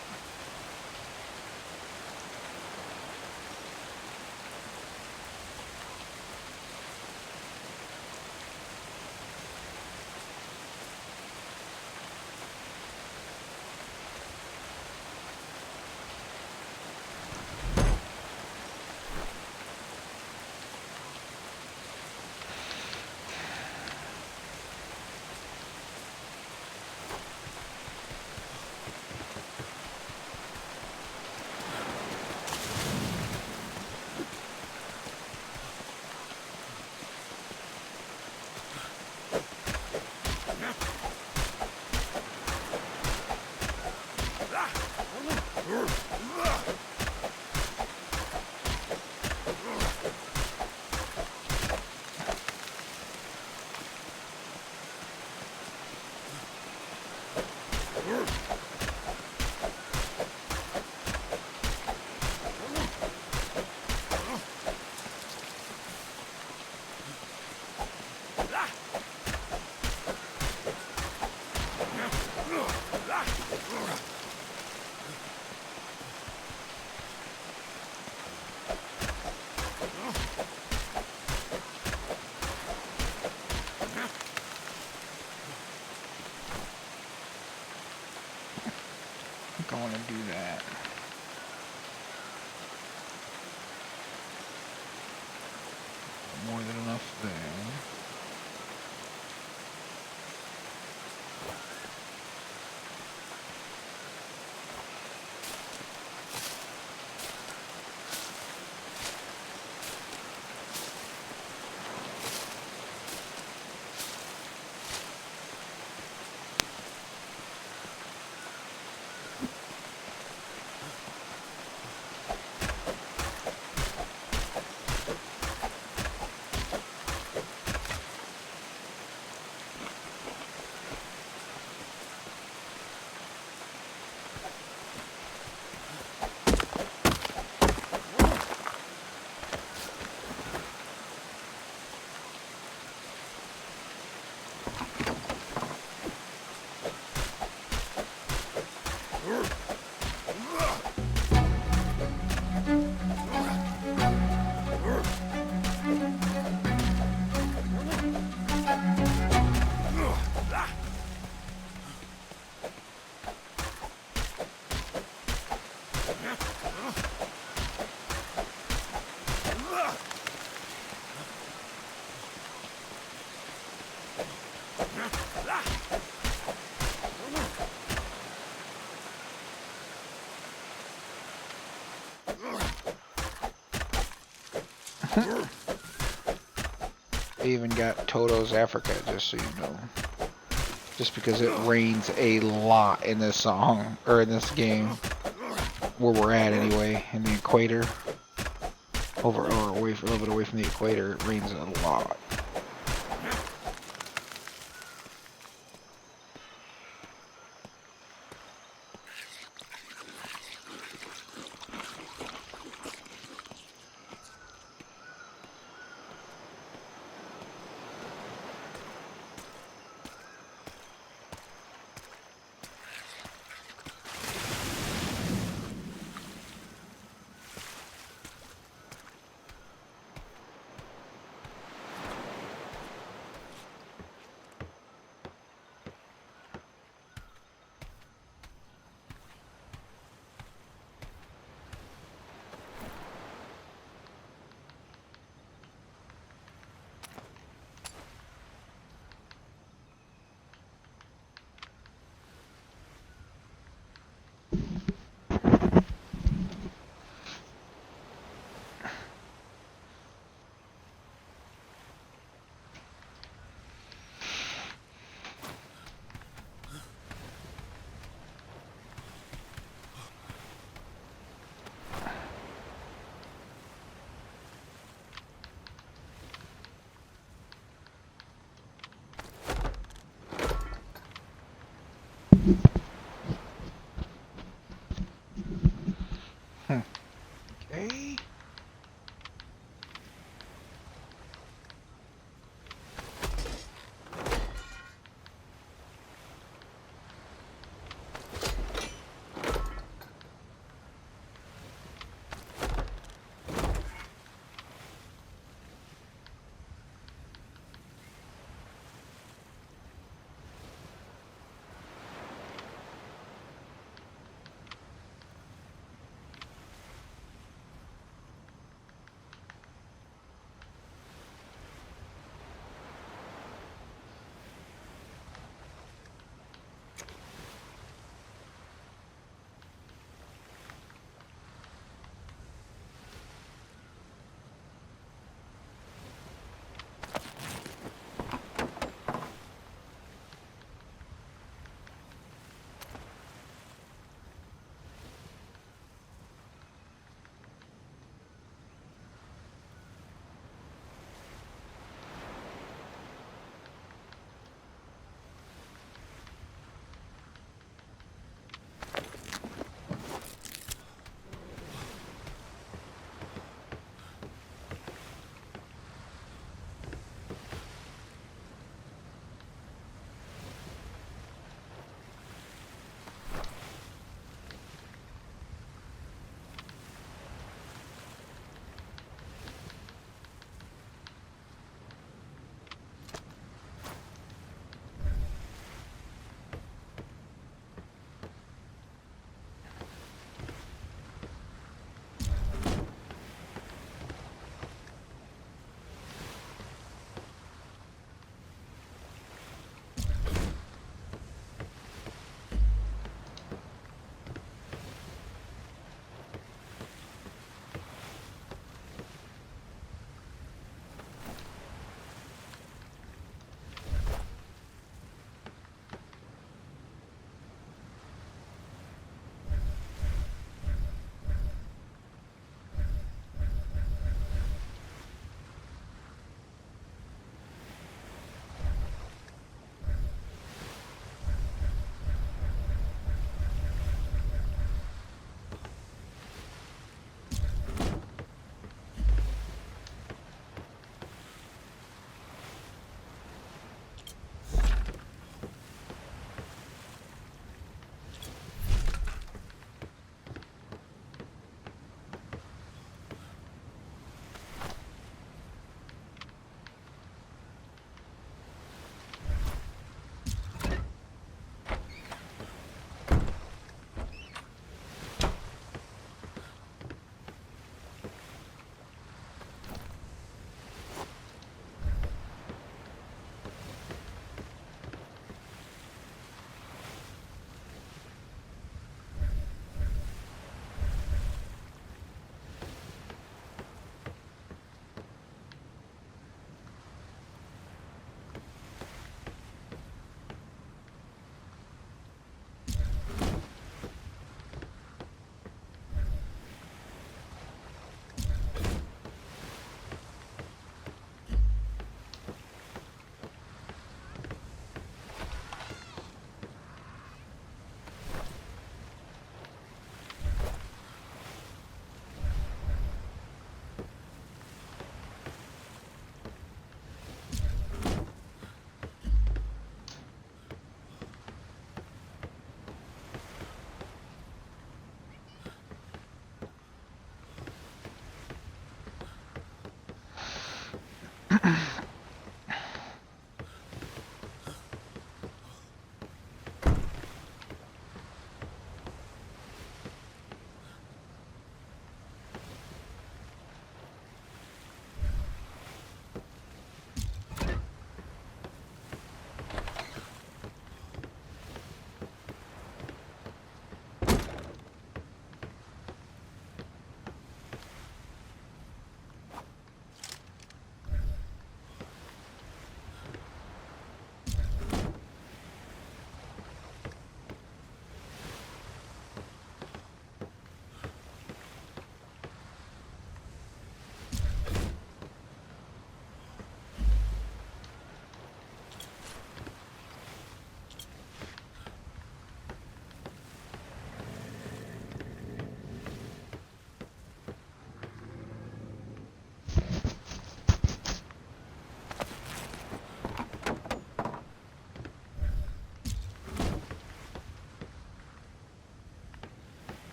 I think I want to do that. More than enough there. I even got Toto's Africa, just so you know. Just because it rains a lot in this song, or in this game. Where we're at anyway, in the equator. Over or away, a little bit away from the equator, it rains a lot. Okay.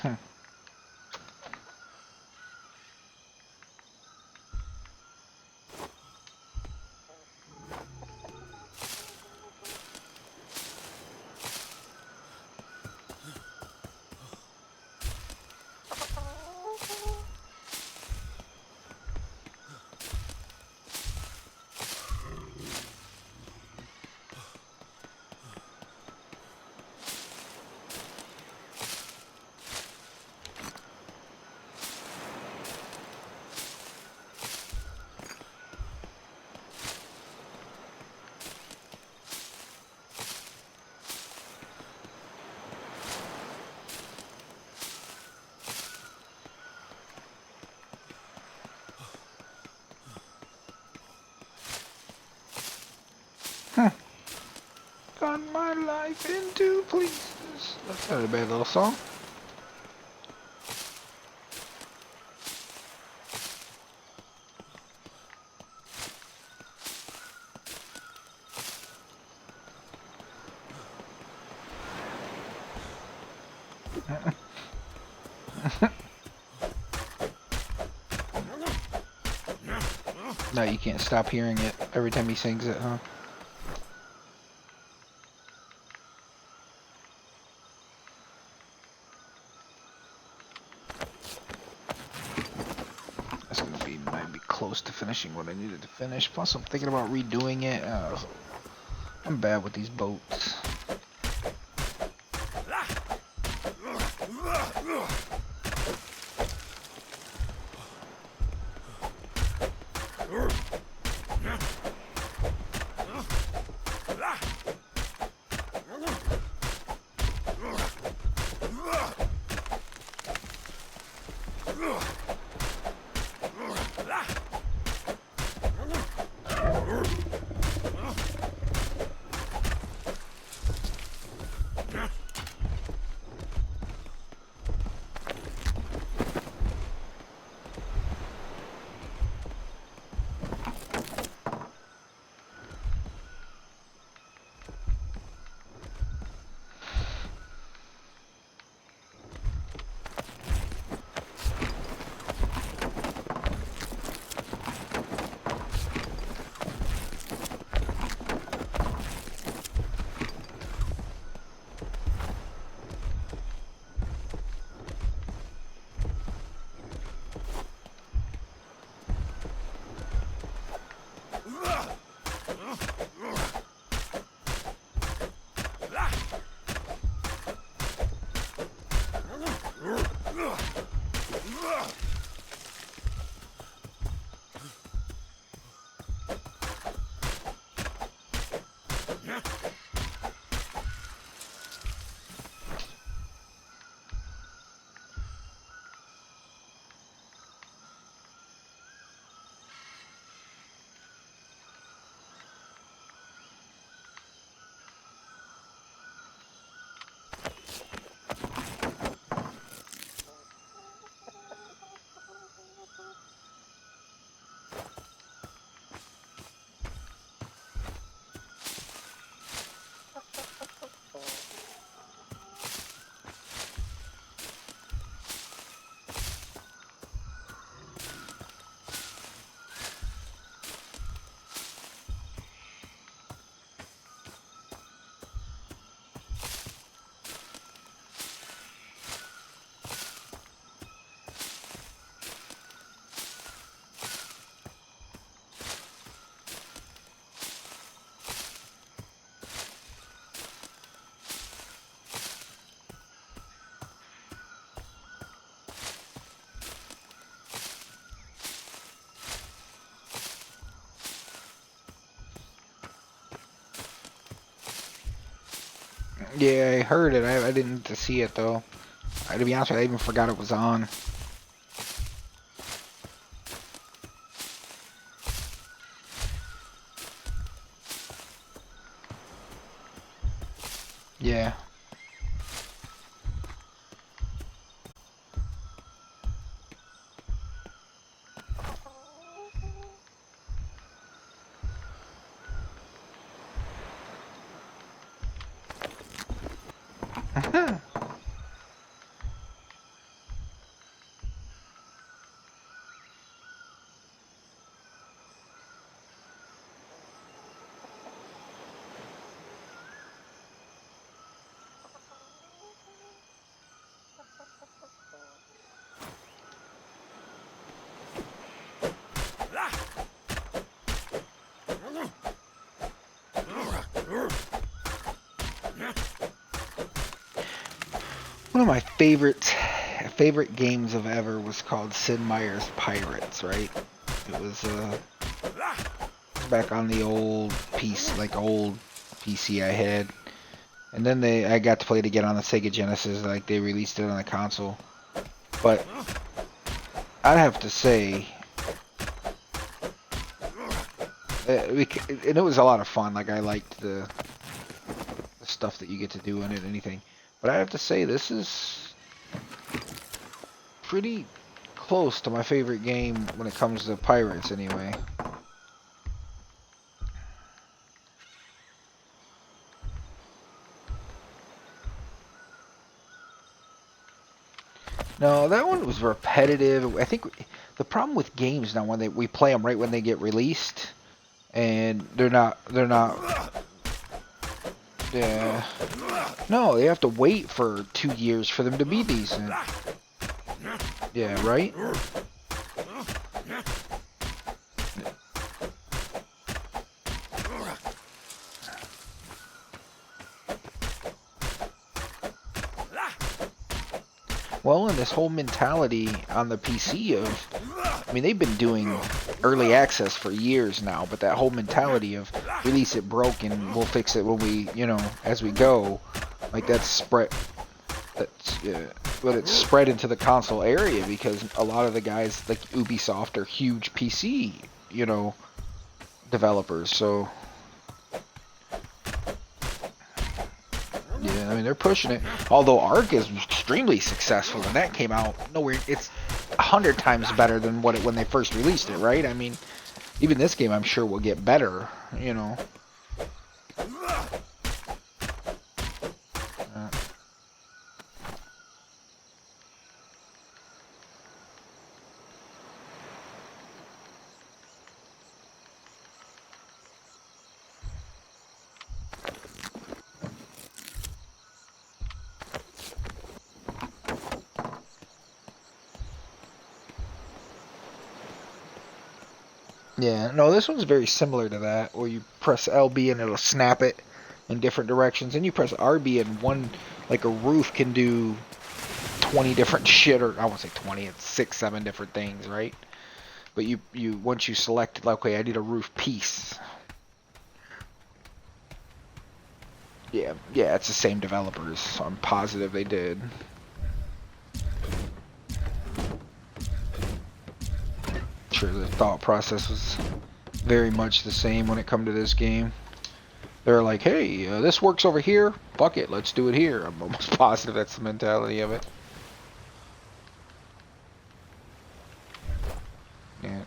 Hmm. Got my life into pieces. That's not a bad little song. No, you can't stop hearing it every time he sings it, huh? That's gonna be might be close to finishing what I needed to finish. Plus, I'm thinking about redoing it. I'm bad with these boats. Yeah, I heard it. I didn't get to see it though. To be honest with you, I even forgot it was on. Yeah. One of my favorite games of ever was called Sid Meier's Pirates, right? It was back on the old piece, like old PC I had, and then I got to play it again on the Sega Genesis. Like they released it on the console, but I'd have to say, and it was a lot of fun. Like I liked the stuff that you get to do in it, anything. But I have to say, this is pretty close to my favorite game when it comes to pirates, anyway. No, that one was repetitive. I think the problem with games now when we play them right when they get released, and they're not. Yeah. No, they have to wait for 2 years for them to be decent. Yeah, right? Well, and this whole mentality on the PC of, I mean, they've been doing early access for years now, but that whole mentality of release it broke and we'll fix it when we, as we go, like but it's spread into the console area because a lot of the guys like Ubisoft are huge PC, developers, so. Yeah, I mean, they're pushing it. Although Ark is extremely successful, and that came out nowhere. It's 100 times better than when they first released it, right? I mean, even this game, I'm sure, will get better, Yeah, no, this one's very similar to that, where you press LB and it'll snap it in different directions, and you press RB and like a roof can do 20 different shit, or I won't say 20, it's 6, 7 different things, right? But once you select, like, okay, I need a roof piece. Yeah, it's the same developers, so I'm positive they did. Sure, the thought process was very much the same when it come to this game. They're like, hey, this works over here, fuck it, let's do it here. I'm almost positive that's the mentality of it. Yeah.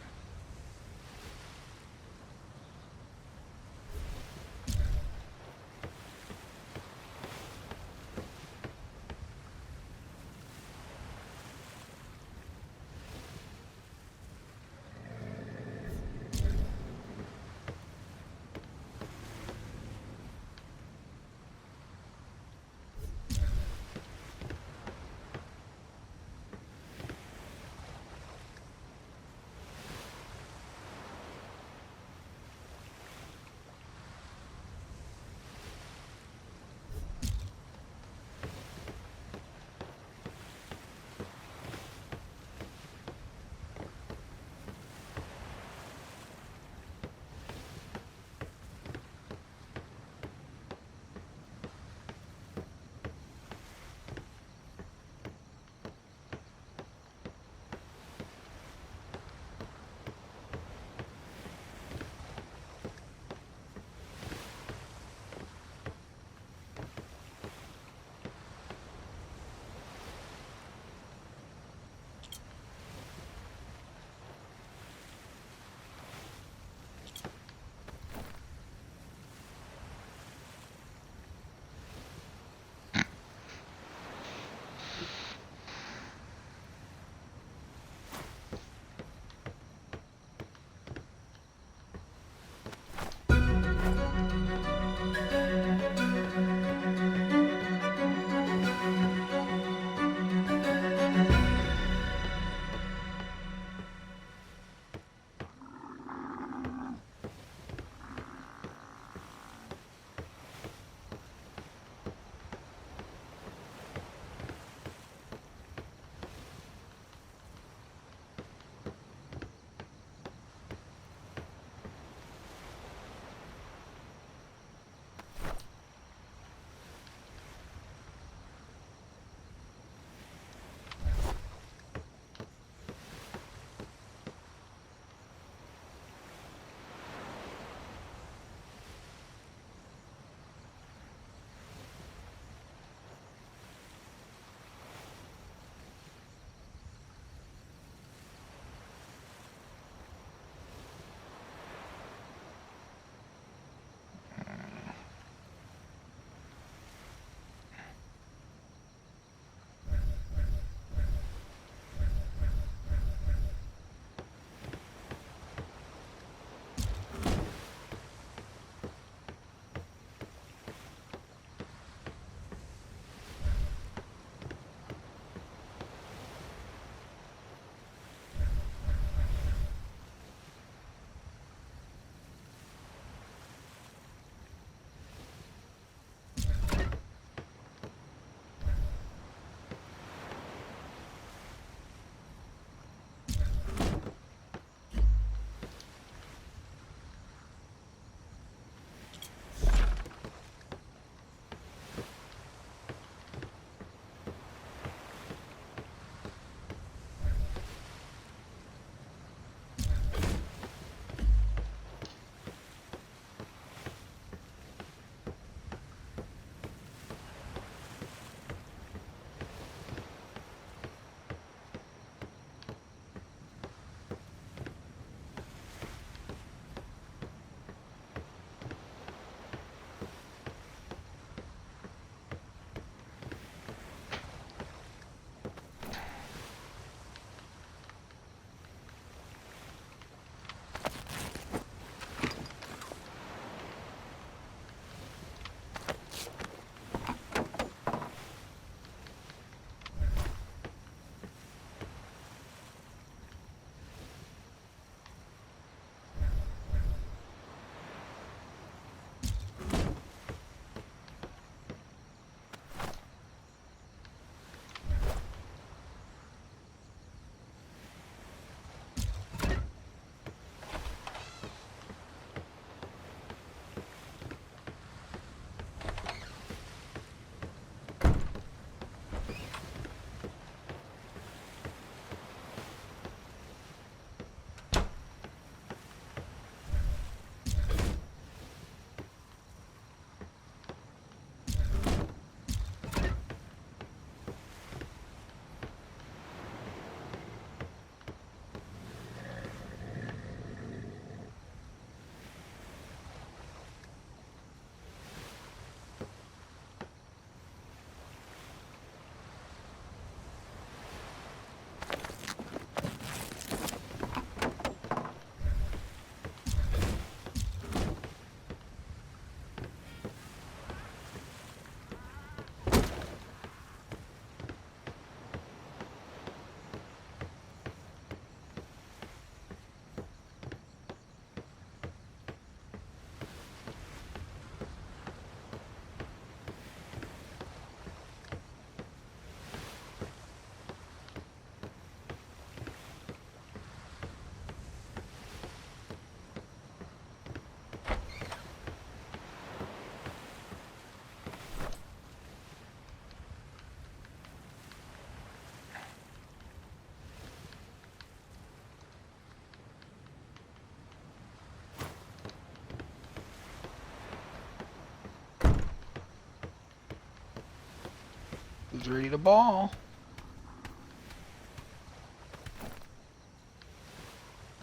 Dude's ready to ball.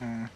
Mm.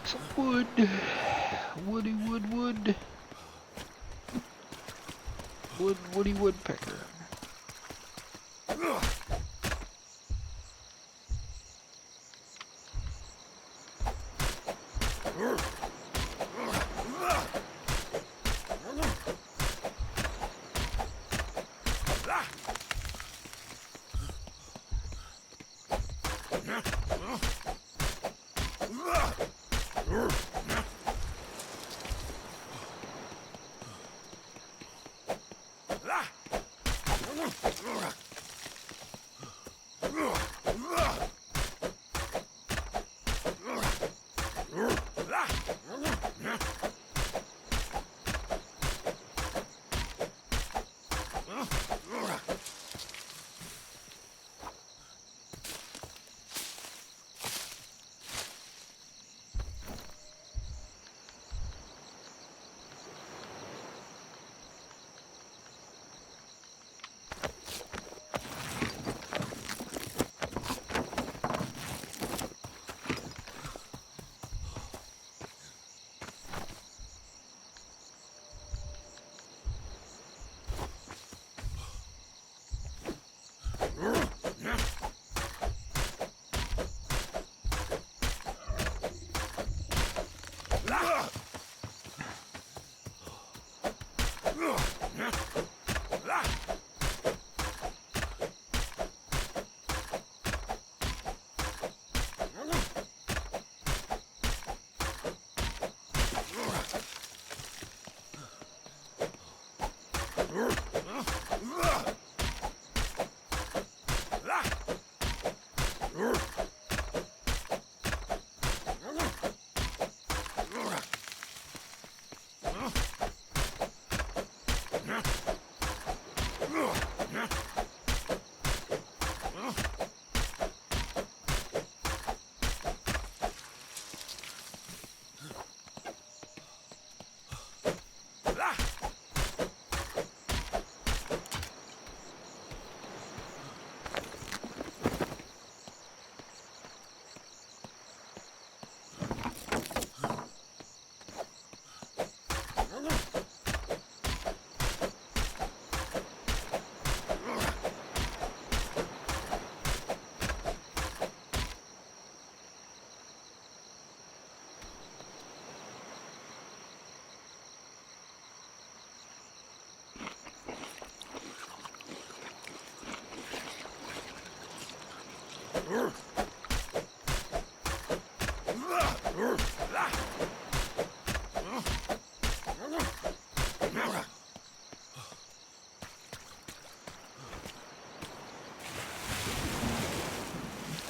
Some wood. Woody woodpecker.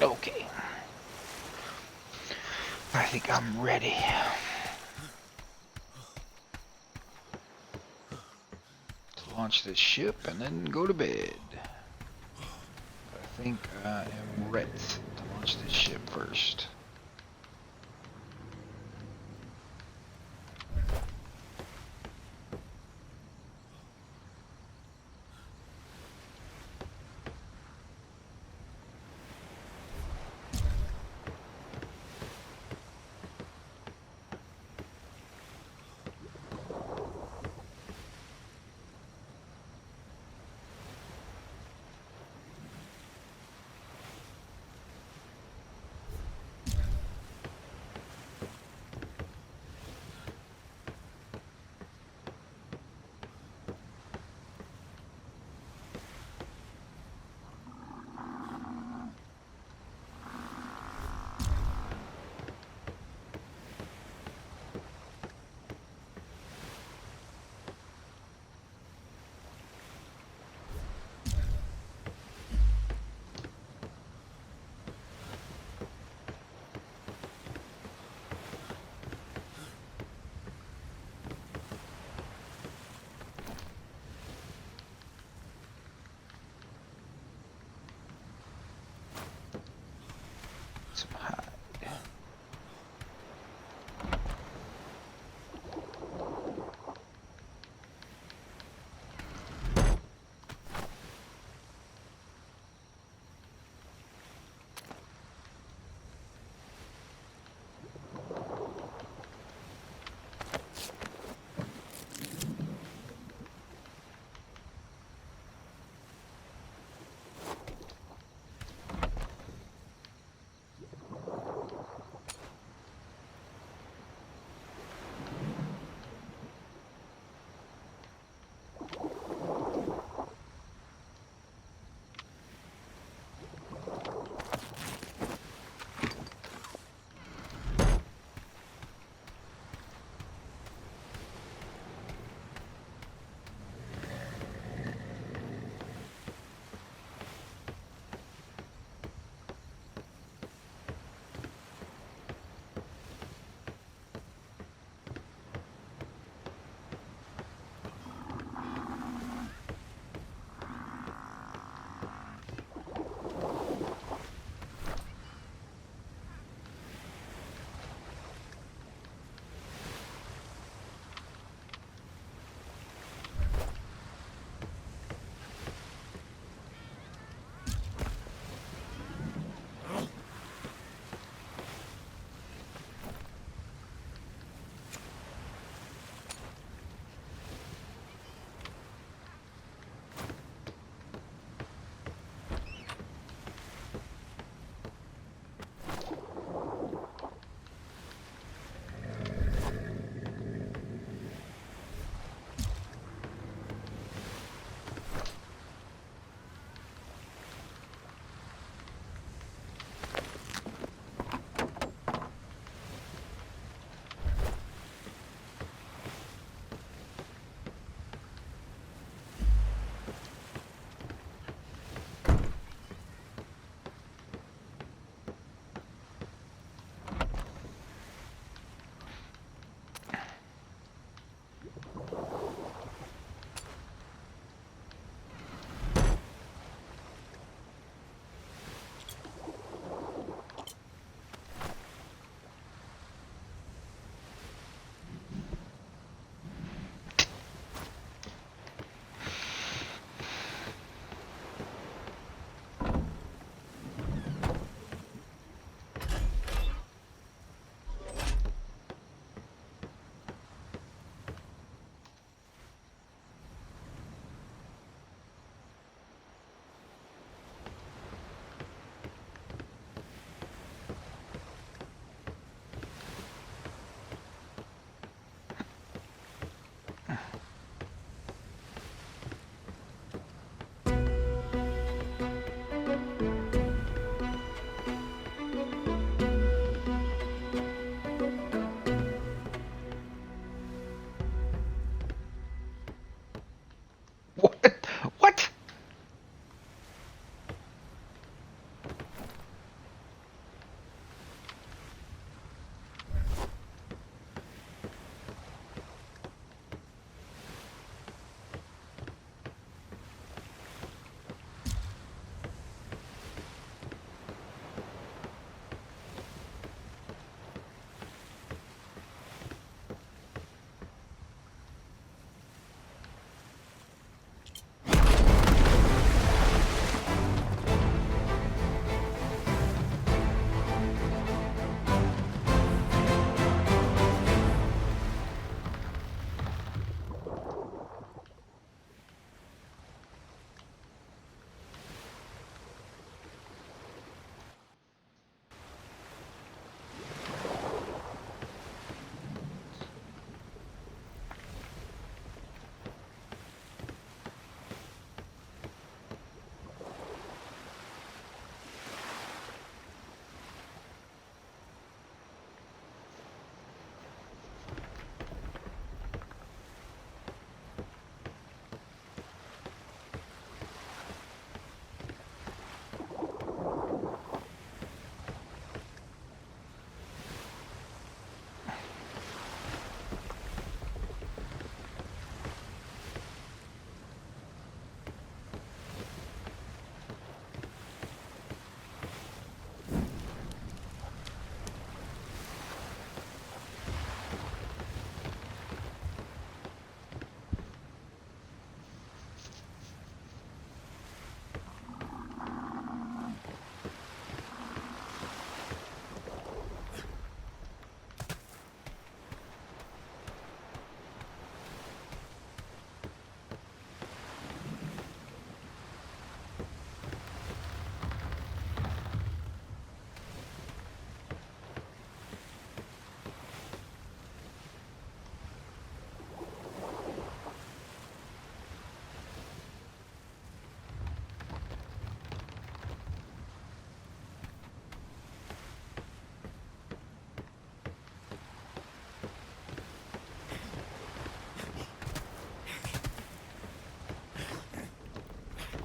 Okay. I think I'm ready to launch this ship and then go to bed. I think I am ready to launch this ship first.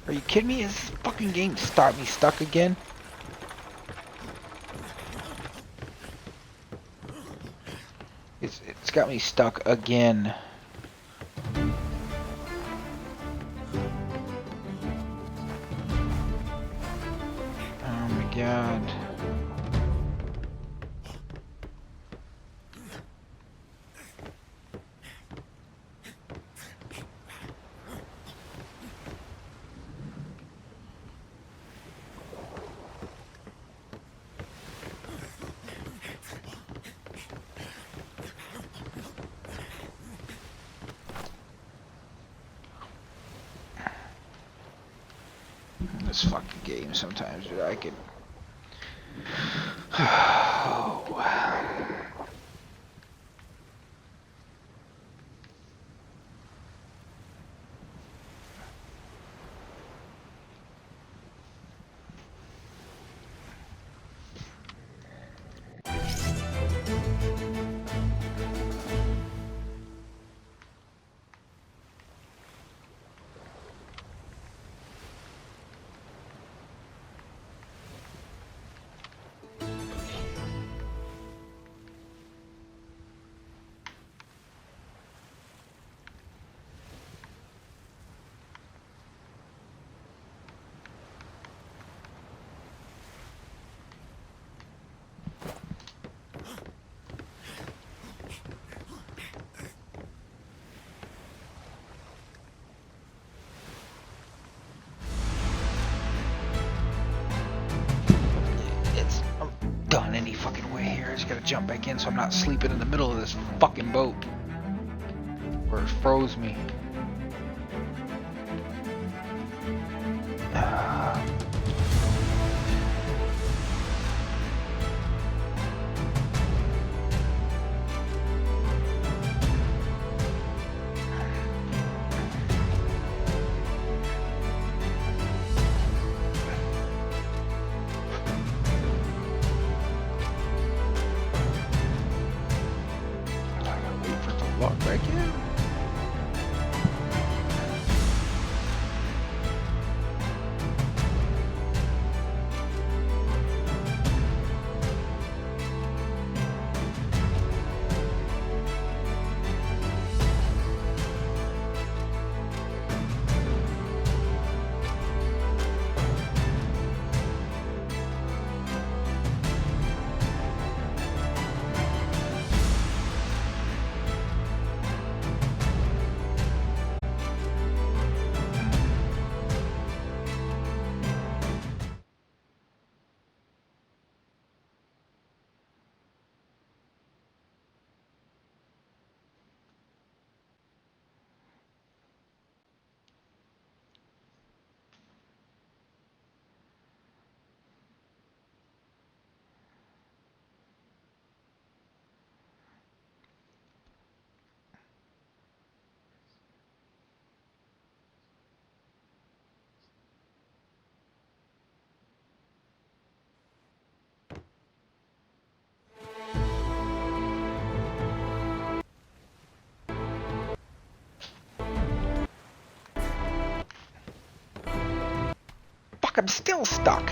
Are you kidding me? Is this fucking game start me stuck again? It's got me stuck again. Oh my god. This fucking game sometimes, dude, I can... I'm done any fucking way here. I just gotta jump back in so I'm not sleeping in the middle of this fucking boat. Where it froze me. Walk back in. Fuck, I'm still stuck.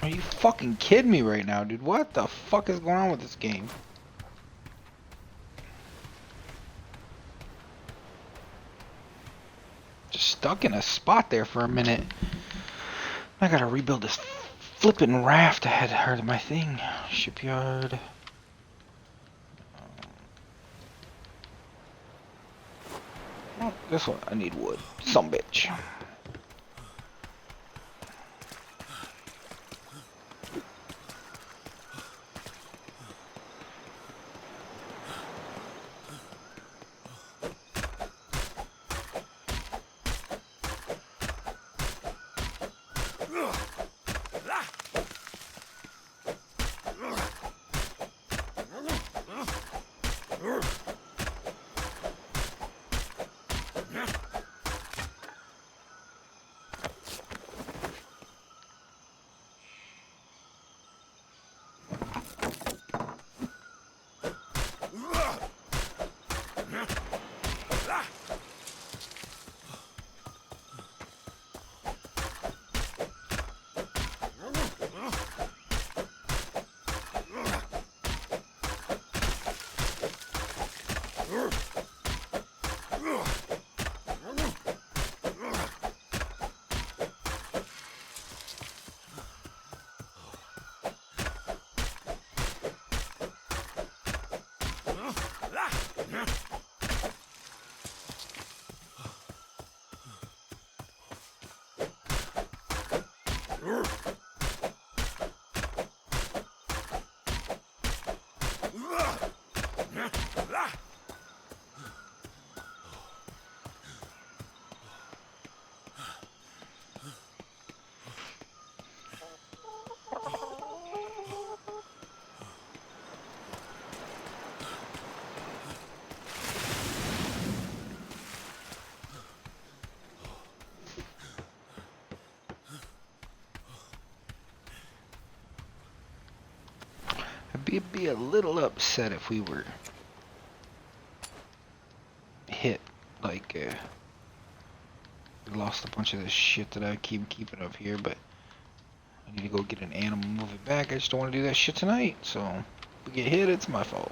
Are you fucking kidding me right now, dude? What the fuck is going on with this game? Just stuck in a spot there for a minute. I gotta rebuild this flippin' raft I had heard of my thing. Shipyard. Oh, this one, I need wood. Some bitch. I'd be a little upset if we were hit, like, we lost a bunch of this shit that I keep keeping up here, but I need to go get an animal, move it back. I just don't want to do that shit tonight, so if we get hit, it's my fault.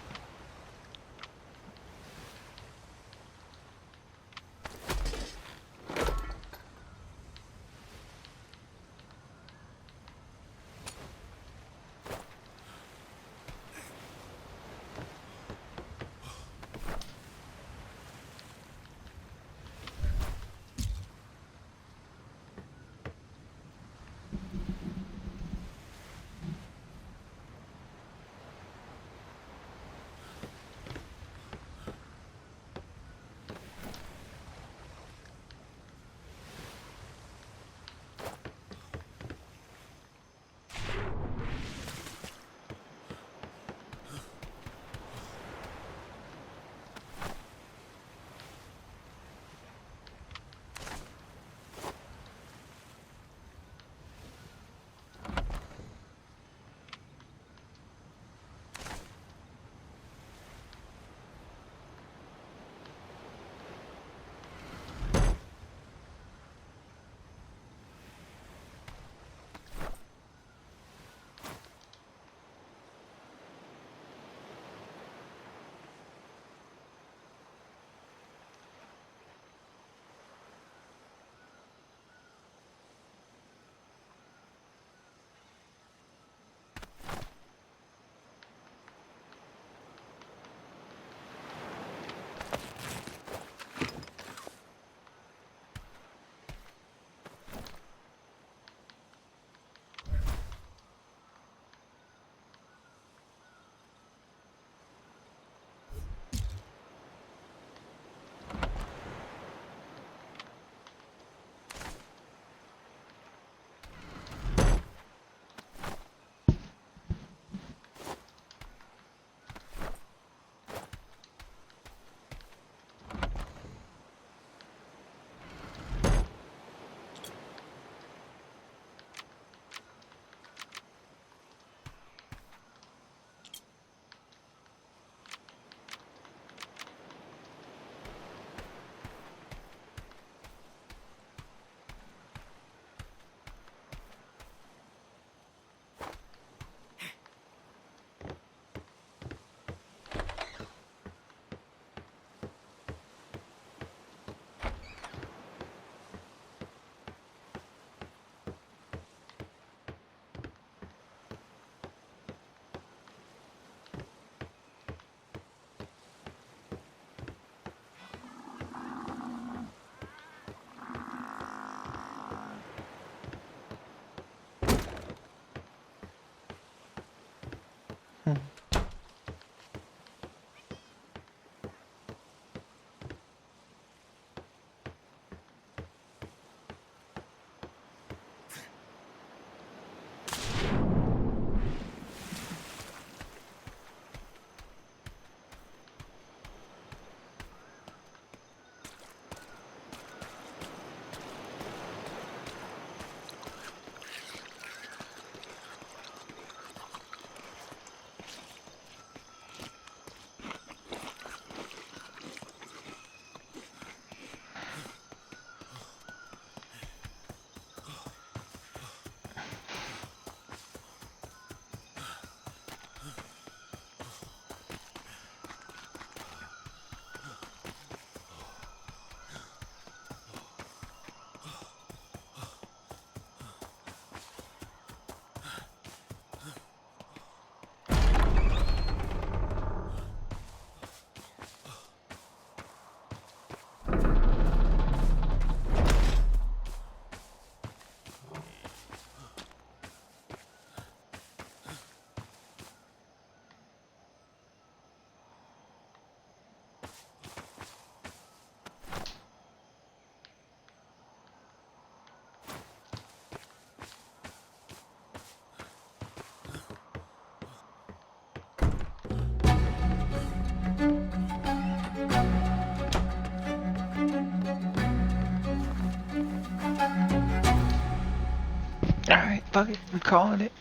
Fuck it. I'm calling it.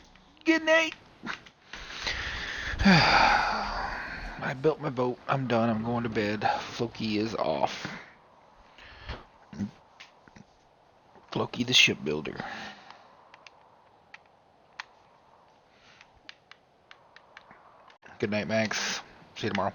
Good night. I built my boat. I'm done. I'm going to bed. Floki is off. Floki the shipbuilder. Good night, Max. See you tomorrow.